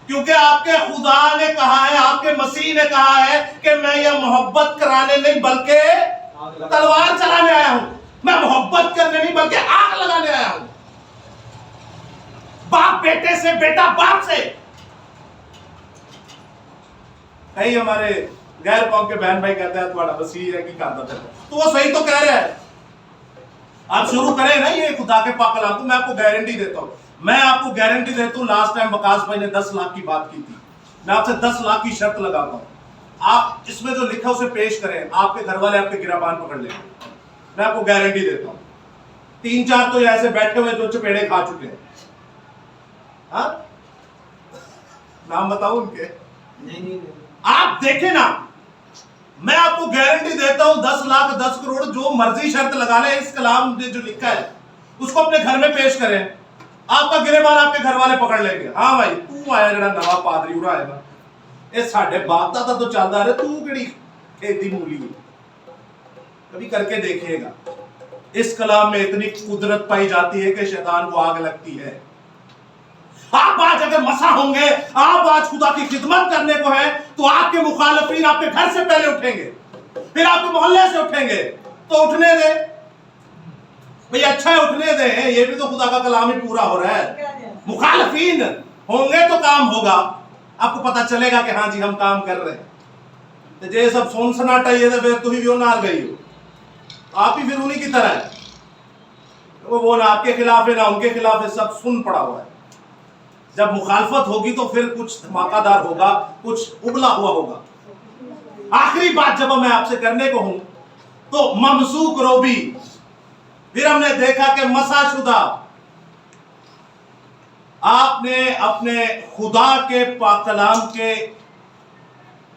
क्योंकि आपके खुदा ने कहा है, आपके मसीह ने कहा है कि मैं ये मोहब्बत कराने नहीं बल्कि तलवार चलाने आया हूं। मैं मोहब्बत करने नहीं बल्कि आग लगाने आया हूं। बाप बेटे से, बेटा बाप से। कई हमारे गैर कौम के बहन भाई कहते हैं तुम्हारा मसीह है कि करता है, तो वो सही तो कह रहे हैं। आप शुरू करें ना ये खुदा के पाक कलाम को, मैं आपको गारंटी देता हूं, मैं आपको गारंटी देता हूं। लास्ट टाइम वकास भाई ने 10 लाख की बात की थी, मैं आपसे 10 लाख की शर्त लगाता हूं, आप इसमें जो लिखा उसे पेश करें, आपके घर वाले आपके गिराबान पकड़ लेंगे। मैं आपको गारंटी देता हूं। 3-4 तो ऐसे बैठे हुए जो चपेड़े खा चुके हैं। हाँ, नाम बताऊं उनके? नहीं। आप देखें ना, मैं आपको गारंटी देता हूं 10 लाख 10 करोड़ जो मर्जी शर्त लगा ले, इस कलाम ने जो लिखा है उसको अपने घर में पेश करें, आपका गिरेबान आपके घर वाले पकड़ लेंगे। हाँ भाई, तू आया जरा नवा पादरी उरा है ना, ये साढ़े बाप दादा तो चलता रहे, तू केड़ी खेती मूली है? कभी करके देखिएगा। इस कलाम में इतनी कुदरत पाई जाती है कि शैतान को आग लगती है। आप आज अगर मसा होंगे, आप आज खुदा की खिदमत करने को है, तो आपके मुखालिफिन आपके घर से पहले उठेंगे, फिर आपके मोहल्ले से उठेंगे। तो उठने दे भाई, अच्छा है उठने दे। ये भी तो खुदा का कलाम ही पूरा हो रहा है। मुखालिफिन होंगे तो काम होगा, आपको पता चलेगा कि हाँ जी हम काम कर रहे हैं। तो जे सब सुन सनाटा ये तो फिर तुम भी नार गई हो, आप ही फिर उन्हीं की तरह है। वो ना आपके खिलाफ है ना उनके खिलाफ है, सब सुन पड़ा हुआ है। जब मुखालफत होगी तो फिर कुछ धमाकादार होगा, कुछ उबला हुआ होगा। आखिरी बात जब मैं आपसे करने को हूं तो ममसूक रोबी, फिर हमने देखा कि मसाशुदा, आपने अपने खुदा के पाक कलाम के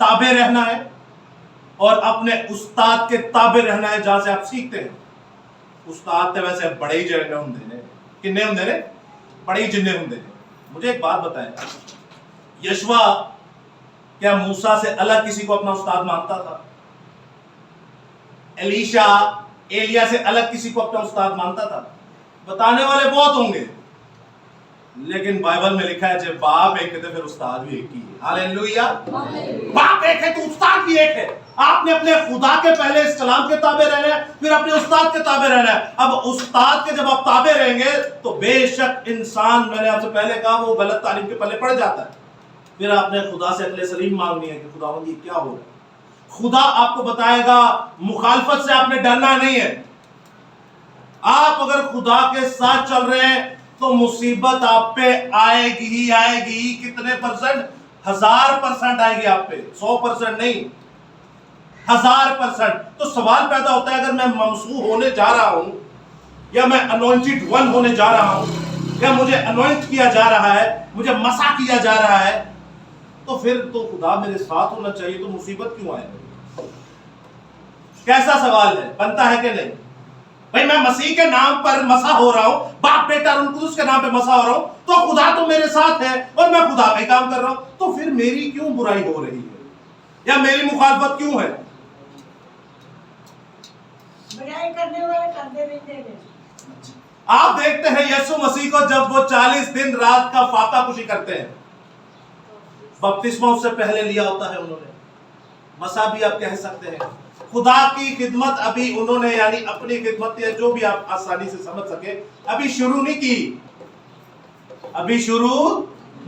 ताबे रहना है और अपने उस्ताद के ताबे रहना है जहां से आप सीखते हैं। उस्ताद तो वैसे बड़े ही जने होंगे ने, किन्ने होंगे ने? बड़े ही जिन्ने होंगे ने। मुझे एक बात बताएं, यशवा क्या मूसा से अलग किसी को अपना उस्ताद मानता था? एलीशा एलिया से अलग किसी को अपना उस्ताद मानता था? बताने वाले बहुत होंगे, लेकिन बाइबल में लिखा है जब बाप एक है तो फिर उस्ताद भी एक ही है। हालेलुया। बाप एक है तो उस्ताद भी एक है। आपने अपने खुदा के पहले इस कलाम के ताबे रहना है, फिर अपने उस्ताद के ताबे रहना है। अब उस्ताद के जब आप ताबे रहेंगे तो बेशक इंसान, मैंने आपसे पहले कहा, वो गलत तालीम के पल्ले पड़ जाता है। फिर आपने खुदा से अक्ल सलीम मांगनी है कि खुदावंद ये क्या हो रहा है। खुदा आपको बताएगा, मुखालफत से आपने डरना नहीं है। आप अगर खुदा के साथ चल रहे हैं तो मुसीबत आप पे आएगी ही आएगी। कितने %? 1000% आएगी आप पे, 100% नहीं, 1000%। तो सवाल पैदा होता है, अगर मैं ममसू होने जा रहा हूं, या मैं अनॉइंटेड वन होने जा रहा हूं, या मुझे अनॉइंट किया जा रहा है, मुझे मसा किया जा रहा है, तो फिर तो खुदा मेरे साथ होना चाहिए, तो मुसीबत क्यों आए? कैसा सवाल है? बनता है कि नहीं? भाई मैं मसीह के नाम पर मसा हो रहा हूं, बाप बेटा रूह कुदुस के नाम पे मसा हो रहा हूं, तो खुदा तो मेरे साथ है और मैं खुदा का ही काम कर रहा हूं, तो फिर मेरी क्यों बुराई हो रही है, या मेरी मुखालफत क्यों है? बुराई करने वाले करते रहते हैं। आप देखते हैं यीशु मसीह को जब वो 40 दिन रात का फाका कुशी करते हैं, बपतिस्मा उससे पहले लिया होता है उन्होंने, मसा भी आप कह सकते हैं। खुदा की खिदमत अभी उन्होंने, यानी अपनी खिदमत या जो भी आप आसानी से समझ सके, अभी शुरू नहीं की, अभी शुरू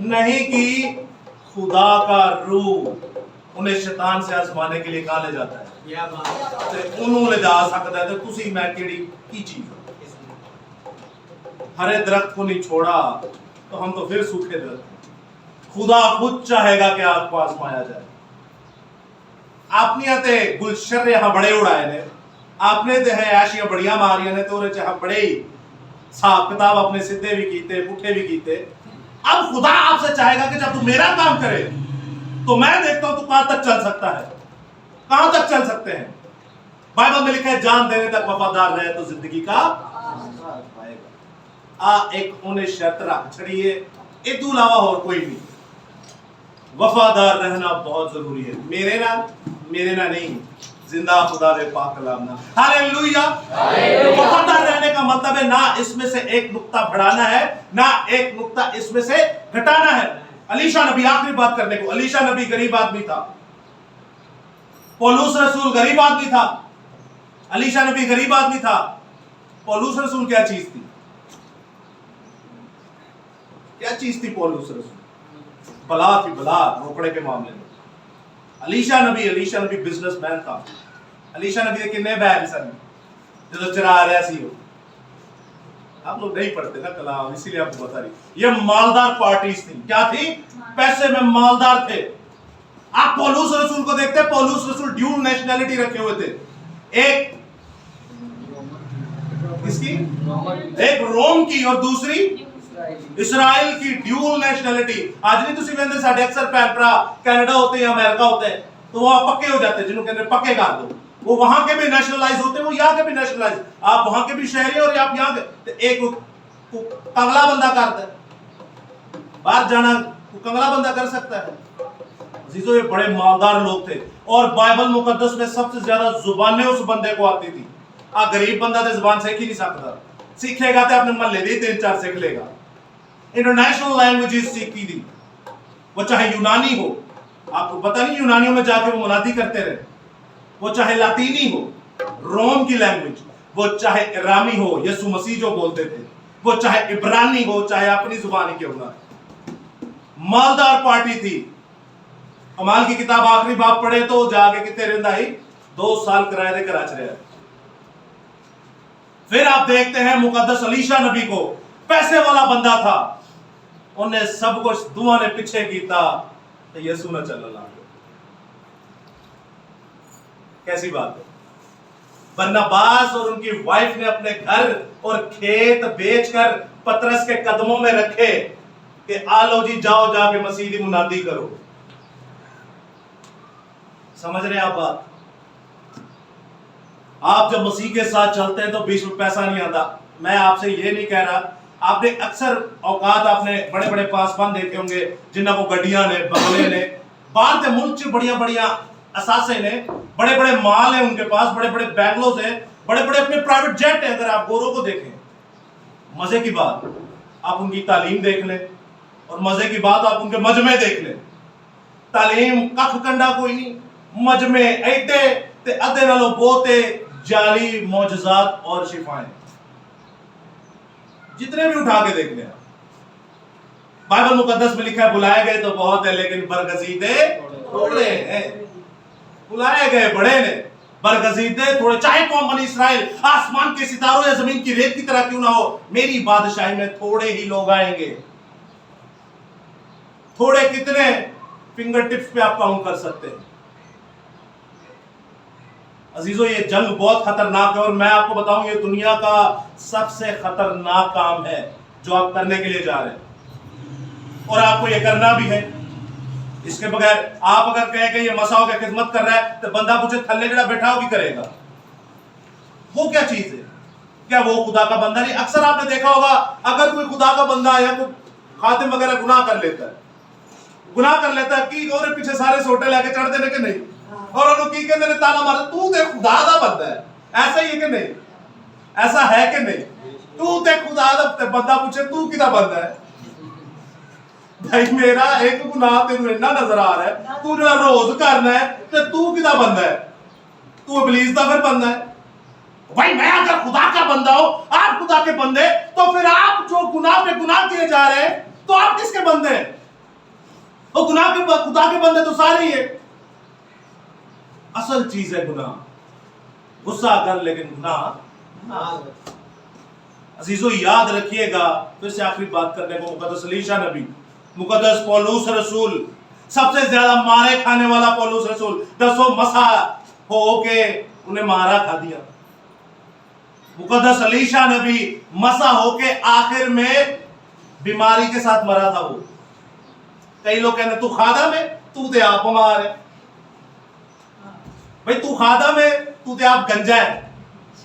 नहीं की। खुदा का रूह उन्हें शैतान से आजमाने के लिए कहां ले जाता है? उन्होंने जा सकता है। तो तुसी मैं केड़ी की चीज, हरे दरख्त को नहीं छोड़ा तो हम तो फिर सूखे दरख्त। खुदा खुद चाहेगा कि आपको आजमाया जाए। आपने आते गुलशर यहां बड़े उड़ाए ने, आपने ते है ऐशियां बढ़िया मारियां ने, तो ओरे चाह बड़े ही हिसाब किताब अपने सीधे भी कीते, पुठे भी कीते। अब खुदा आपसे चाहेगा कि जब तू मेरा काम करे तो मैं देखता हूं तू कहां तक चल सकता है, कहां तक चल सकते हैं। बाइबल में लिखा है जान देने तक वफादार रहे तो जिंदगी का पाएगा। एक उन्हें शर्त रख छड़िए, इदू अलावा और कोई नहीं। वफादार रहना बहुत जरूरी है। मेरे ना नहीं, जिंदा खुदा दे पाक कलाम ना। हालेलुया। वफादार रहने का मतलब है ना इसमें से एक नुक्ता बढ़ाना है, ना एक नुक्ता इसमें से घटाना है। अलीशा नबी, आखिरी बात करने को, अलीशा नबी गरीब आदमी था, पौलुस रसूल गरीब आदमी था। अलीशा नबी गरीब आदमी था, पौलुस रसूल क्या चीज थी? क्या चीज थी पौलुस रसूल? बला थी, बला रोकड़े के मामले में। अलीशा नबी बिजनेसमैन था। अलीशा नबी के कितने बैग सन जो चरा रहा सी हो। आप लोग नहीं पढ़ते ना कलाम, इसीलिए आपको बता रही। ये मालदार पार्टीज थी। क्या थी? पैसे में मालदार थे। आप पौलुस रसूल को देखते, पौलुस रसूल ड्यूल नेशनैलिटी रखे हुए थे। एक किसकी? एक रोम की और दूसरी इस्राइल की, ड्यूल नेशनैलिटी। आज नहीं तुसी कहते साडे अक्सर भैन भरा कनाडा होते हैं, अमेरिका होते हैं, तो वहां पक्के हो जाते हैं, जिन्हों कहते हैं पक्के कर दो। वो वहां के भी नेशनलाइज होते हैं, वो यहाँ के भी नेशनलाइज। आप वहां के भी शहरी और आप यहाँ के। एक कंगला बंदा करता है, बाहर जाना कंगला बंदा कर सकता है। अजीजों, ये बड़े मालदार लोग थे। और बाइबल मुकद्दस में सबसे ज्यादा जुबानें उस बंदे को आती थी। गरीब बंदा तो जुबान सीख ही नहीं सकता, सीखेगा तो अपने मोहल्ले दी 3-4 सीख लेगा। इंटरनेशनल लैंग्वेजेस सीखी थी, वो चाहे यूनानी हो, आपको पता नहीं यूनानियों में जाके वो मुनादी करते रहे, वो चाहे लातीनी हो, रोम की लैंग्वेज, वो चाहे इरामी हो, यीशु मसीह जो बोलते थे, वो चाहे इब्रानी हो, चाहे अपनी जुबानी क्यों ना। मालदार पार्टी थी। अमाल की किताब आखिरी बाब पढ़े तो जाके कितने रहता ही 2 साल किराए दे कराच रहे। फिर आप देखते हैं मुकद्दस अलीशा नबी को, पैसे वाला बंदा था, उन्हें सब कुछ दुआ ने पीछे कीता तो यीशु न चल लगा। कैसी बात है। बरनबास और उनकी वाइफ ने अपने घर और खेत बेचकर पतरस के कदमों में रखे कि आलो जी जाओ जाके मसीह की मुनादी करो। समझ रहे हैं आप बात? आप जब मसीह के साथ चलते हैं तो बीच में पैसा नहीं आता। मैं आपसे ये नहीं कह रहा, आपने अक्सर औकात आपने बड़े बड़े पासबान देखे होंगे जिन्हों को गड्डियां ने, बंगले ने, बाहर के मुल्क से बढ़िया बढ़िया असासे ने, बड़े बड़े माल हैं उनके पास, बड़े बड़े बैंगलोज हैं, बड़े बड़े अपने प्राइवेट जेट हैं। अगर आप गोरों को देखें, मजे की बात आप उनकी तालीम देख लें, और मजे की बात आप उनके मजमे देख लें। तालीम कख कंडा कोई नहीं, मजमे ऐटे ते अदे नालों बहुते जाली मौजज़ात और शिफाएं, जितने भी उठा के देख लें। बाइबल मुकद्दस में लिखा है बुलाए गए तो बहुत है लेकिन बरगजीदे थोड़े हैं। बुलाए गए बड़े ने, बरगजीदे थोड़े। चाहे कौम बनी इसराइल आसमान के सितारों या जमीन की रेत की तरह क्यों ना हो, मेरी बादशाही में थोड़े ही लोग आएंगे। थोड़े कितने फिंगर टिप्स पे आप काउंट कर सकते हैं। अजीजों, ये जंग बहुत खतरनाक है, और मैं आपको बताऊं ये दुनिया का सबसे खतरनाक काम है जो आप करने के लिए जा रहे हैं, और आपको ये करना भी है। इसके बगैर आप अगर कहें कि ये मसाओं की खिदमत कर रहा है, तो बंदा पूछे थल्ले जड़ा बैठा हो भी करेगा, वो क्या चीज है? क्या वो खुदा का बंदा नहीं? अक्सर आपने देखा होगा, अगर कोई खुदा का बंदा या कोई खातिम वगैरह गुनाह कर लेता है कि और पीछे सारे सोटे लेके चढ़ देने के नहीं, और उन्होंने की कहते ताला मार, तू ते खुदा दा बंदा है। ऐसा ही है कि नहीं? ऐसा है कि नहीं? तू ते खुदा दा बंदा पूछे तू किदा बंदा है? भाई मेरा एक गुनाह तेनू इन्ना नजर आ रहा है, तू जो रोज करना है, तो तू किदा बंदा है? तू इब्लीस दा फिर बंदा है। भाई मैं अगर खुदा का बंदा हूं, आप खुदा के बंदे, तो फिर आप जो गुनाह पे गुनाह किए जा रहे हैं, तो आप किसके बंदे हैं? वो गुनाह के खुदा के बंदे तो सारे ही है। असल चीज है गुनाह। गुस्सा कर लेकिन गुनाह। अजीजों याद रखिएगा, फिर से आखिरी बात करने को, मुकद्दस एलीशा नबी, मुकद्दस पौलुस रसूल, सबसे ज्यादा मारे खाने वाला पौलुस रसूल, 10 मसा हो के उन्हें मारा खा दिया। मुकद्दस एलीशा नबी मसा होके आखिर में बीमारी के साथ मरा था। वो कई लोग कहते तू खादा में, तू ते आप बीमार है। भाई तू खादा में, तू ते आप गंजा है।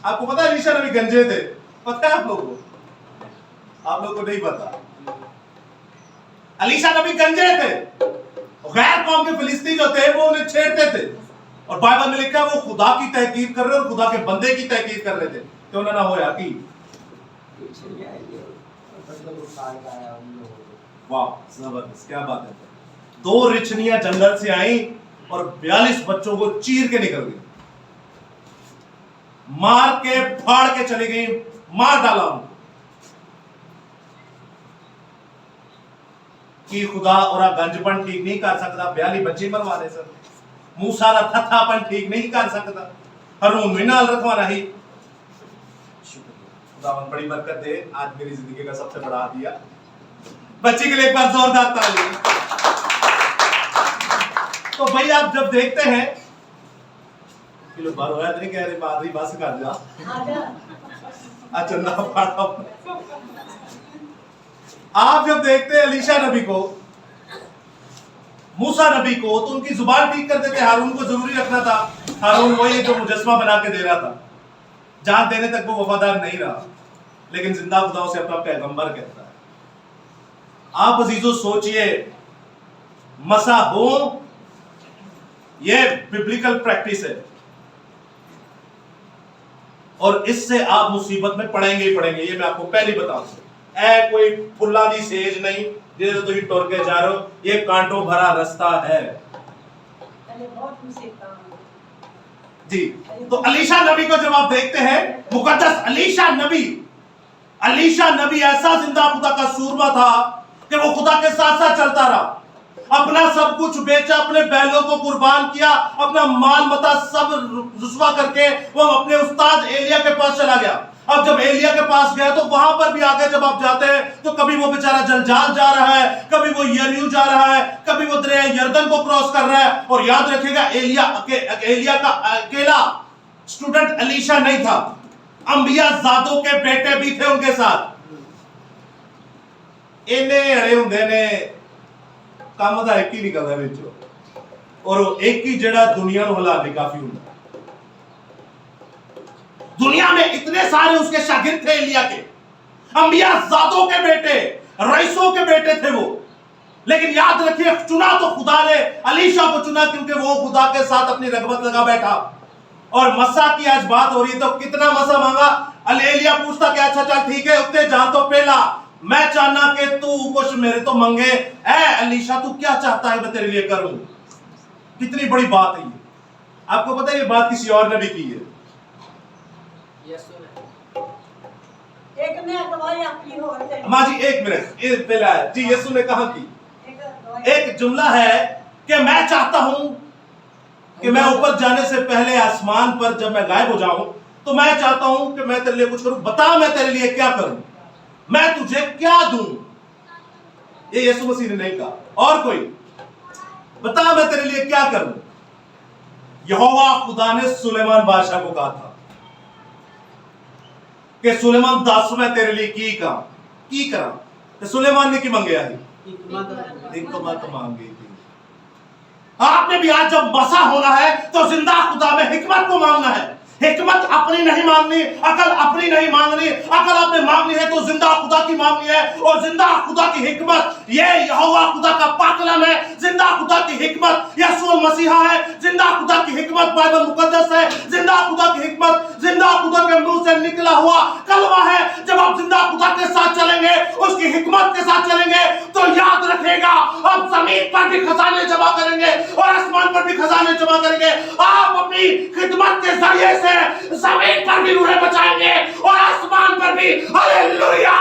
आपको पता है एलीशा नबी गंजे थे? पता है आप लोगों को? आप लोगों को नहीं पता। एलीशा नबी गंजे थे, गैर कौम के फिलिस्तीन जो थे वो उन्हें छेड़ते थे, और बाइबल में लिखा है वो खुदा की तहकीर कर रहे और खुदा के बंदे की तहकीर कर रहे थे। क्यों ना होया कि वाह जबरदस्त, क्या बात है। 2 रिछनियां जंगल से आई और 42 बच्चों को चीर के निकल गई, मार के फाड़ के चली गई, मार डाला उनको। कि खुदा और गंजपन ठीक नहीं कर सकता, 42 बच्चे मरवाने सर। मूसा का थथापन ठीक नहीं कर सकता, हारून भी नाल रखवाना ही। खुदावन बड़ी बरकत दे, आज मेरी जिंदगी का सबसे बड़ा हदिया। बच्ची के लिए एक बार जोरदार ताली। तो भाई आप जब देखते हैं कि लोग बार होया नहीं कह रहे बादरी बस कर जा, अच्छा ना पाड़ा। आप जब देखते हैं एलीशा नबी को, मूसा नबी को, तो उनकी जुबान ठीक करते थे। हारून को जरूरी रखना था। हारून वही जो मुजस्मा बना के दे रहा था, जान देने तक वो वफादार नहीं रहा, लेकिन जिंदा खुदा से अपना पैगंबर कहता है। आप अजीजों सोचिए, मसा हो ये बिब्लिकल प्रैक्टिस है, और इससे आप मुसीबत में पड़ेंगे ही पड़ेंगे। ये मैं आपको पहले बता दूं, ऐ कोई फुल्ला दी सेज नहीं जिसे तुम टुर के जा रहे हो, ये कांटों भरा रास्ता है जी। तो एलीशा नबी को जब आप देखते हैं, मुकद्दस एलीशा नबी ऐसा जिंदा खुदा का सूरमा था कि वो खुदा के साथ साथ चलता रहा, अपना सब कुछ बेचा, अपने बैलों को कुर्बान किया, अपना माल मता सब रुसवा करके वो अपने उस्ताद एलिया के पास चला गया। अब जब एलिया के पास गया तो वहां पर भी आगे जब आप जाते हैं तो कभी वो बेचारा जलजाल जा रहा है, कभी वो यरीहो जा रहा है, कभी वो दरिया यरदन को क्रॉस कर रहा है। और याद रखिएगा, एलिया का अकेला स्टूडेंट एलीशा नहीं था, अंबिया ज़ादों के बेटे भी थे उनके साथ। इन्हें अड़े होंगे ने काम दा एक ही निकलदा विचों, और एक ही जड़ा दुनिया ਨੂੰ ਹਿਲਾ ਦੇ काफी ਹੁੰਦਾ। दुनिया में इतने सारे उसके शागिर्द थे एलिया के, अंबिया ज़ादों के बेटे, रईसों के बेटे थे वो, लेकिन याद रखिए, चुना तो खुदा ने अलीशा को चुना क्योंकि वो खुदा के साथ अपनी रगबत लगा बैठा। और मसा की आज बात हो रही है, तो कितना मसा मांगा? एलिया पूछता कि अच्छा चल ठीक है, उत्ते जा तो पहला मैं चाहना कि तू कुछ मेरे तो मंगे। ऐ अलीशा तू क्या चाहता है मैं तेरे लिए करूं? कितनी बड़ी बात है ये। आपको पता है ये बात किसी और ने भी की है। एक मैं दवाई अपनी हो रही है। माँ जी एक मिनट, ये पहला है जी, यीशु ने कहा कि एक दवाई एक जुमला है कि मैं चाहता हूं कि मैं ऊपर जाने से पहले आसमान पर जब मैं गायब हो जाऊं तो मैं चाहता हूं कि मैं तेरे लिए कुछ करूं। बता मैं तेरे लिए क्या करूं, मैं तुझे क्या दूं? ये यीशु मसीह ने नहीं कहा। और कोई बता मैं तेरे लिए क्या करूं? यहोवा खुदा ने सुलेमान बादशाह को कहा था कि सुलेमान दस मैं तेरे लिए की करा। तो सुलेमान ने की मंगे आई हिकमत मांगी थी। आपने भी आज जब बसा होना है तो जिंदा खुदा में हिकमत को मांगना है। हिकमत अपनी नहीं मांगनी, अकल अपनी नहीं मांगनी। अकल आपने मांगनी है तो जिंदा खुदा की मांगनी है। और जिंदा खुदा की हिकमत ये यहोवा खुदा का पाक कलाम है। जिंदा खुदा की हिकमत यीशु मसीहा है। जिंदा खुदा की हिकमत बाइबल मुकद्दस है। जिंदा खुदा की हिकमत जिंदा खुदा के मुंह से निकला हुआ कलमा है। जब आप जिंदा खुदा के साथ चलेंगे, उसकी हिकमत के साथ चलेंगे, तो याद रखेगा आप जमीन पर भी खजाने जमा करेंगे और आसमान पर भी खजाने जमा करेंगे। आप अपनी खिदमत के जरिए से जमीन पर भी रूहें बचाएंगे और आसमान पर भी। हालेलुया!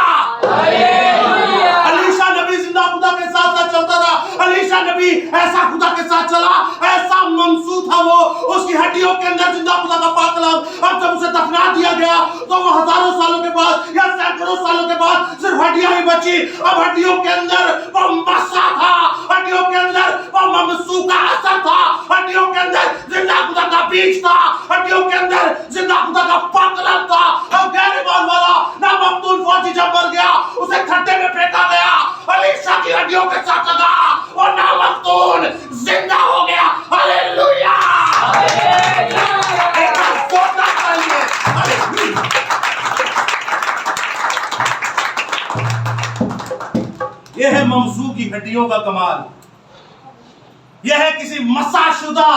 अलीशा नबी जिंदा खुदा के साथ साथ चलता रहा। अलीशा नबी ऐसा खुदा के साथ चला, ऐसा ममसू था वो, उसकी हड्डियों के अंदर जिंदा खुदा का पाक कलाम। अब जब उसे दफना दिया गया तो वो हजारों सालों के बाद या सैकड़ों सालों के बाद सिर्फ हड्डियां ही बची। अब हड्डियों के अंदर वो मसा था, हड्डियों के अंदर वो ममसू का असर था, हड्डियों के अंदर जिंदा खुदा का बीज था, हड्डियों के अंदर जिंदा खुदा का पाक कलाम था। अब गैर ईमान वाला ना मकतूल फौजी जब मर गया उसे खड्डे में फेंका गया, अलीशा की हड्डियों के साथ लगा और ना मकतूल जिंदा हो गया। हालेलुया! एक बार जोरदार तालियां। हालेलुया! यह है ममसू की हड्डियों का कमाल। यह है किसी मसाशुदा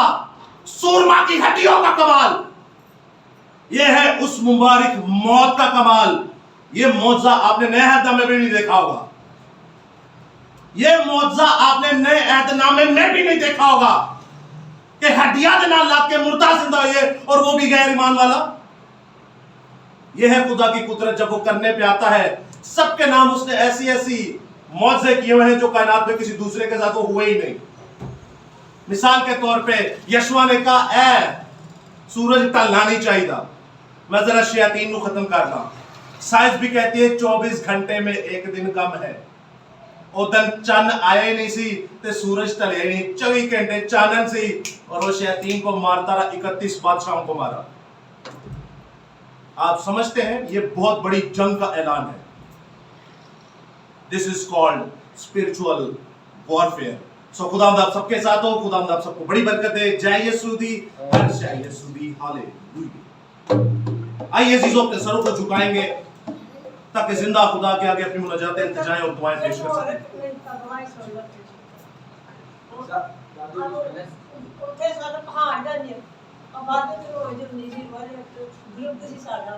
सूरमा की हड्डियों का कमाल। यह है उस मुबारक मौत का कमाल। यह मौजज़ा आपने नए अहदनामे में भी नहीं देखा होगा। यह मौजज़ा आपने नए अहदनामे में भी नहीं देखा होगा कि हड्डियां दे नाल लग के मुर्दा जिंदा हुए और वो भी गैर ईमान वाला। यह है खुदा की कुदरत जब वो करने पे आता है। सबके नाम उसने ऐसी ऐसी मौजज़े किए हुए हैं जो कायनात में किसी दूसरे के साथ वो हुए ही नहीं। मिसाल के तौर पे यशवा ने कहा ऐ सूरज ढलना नहीं चाहिए, मैं जरा शयातीन को खत्म कर रहा। साइंस भी कहती है 24 घंटे में एक दिन कम है। उदन चंद आए नहीं सी ते सूरज ढले नहीं, 24 घंटे चानन सी और वो शयातीन को मारता रहा। 31 बादशाहों को मारा। आप समझते हैं ये बहुत बड़ी जंग का ऐलान है। This is called spiritual warfare. So खुदावंद आप सबके साथ हो। खुदावंद आप सबको बड़ी बरकत दे। जय यीशु दी, हर जय यीशु दी। हालेलुया! आइए अजीजों, अपने सरों को झुकाएंगे ताकि जिंदा खुदा के आगे अपनी मुनाजातें, इल्तिजाएं और दुआएं पेश कर सकें। दवाई सुन लो। ਉੱਥੇ ਸਾਡਾ ਪਹਾੜ ਦਾ ਨਹੀਂ ਆਬਾਦ ਤੇ ਉਹ ਜੋ ਨੀਜੀ ਵਾਲੇ ਗਰੁੱਪ ਸੀ ਸਾਡਾ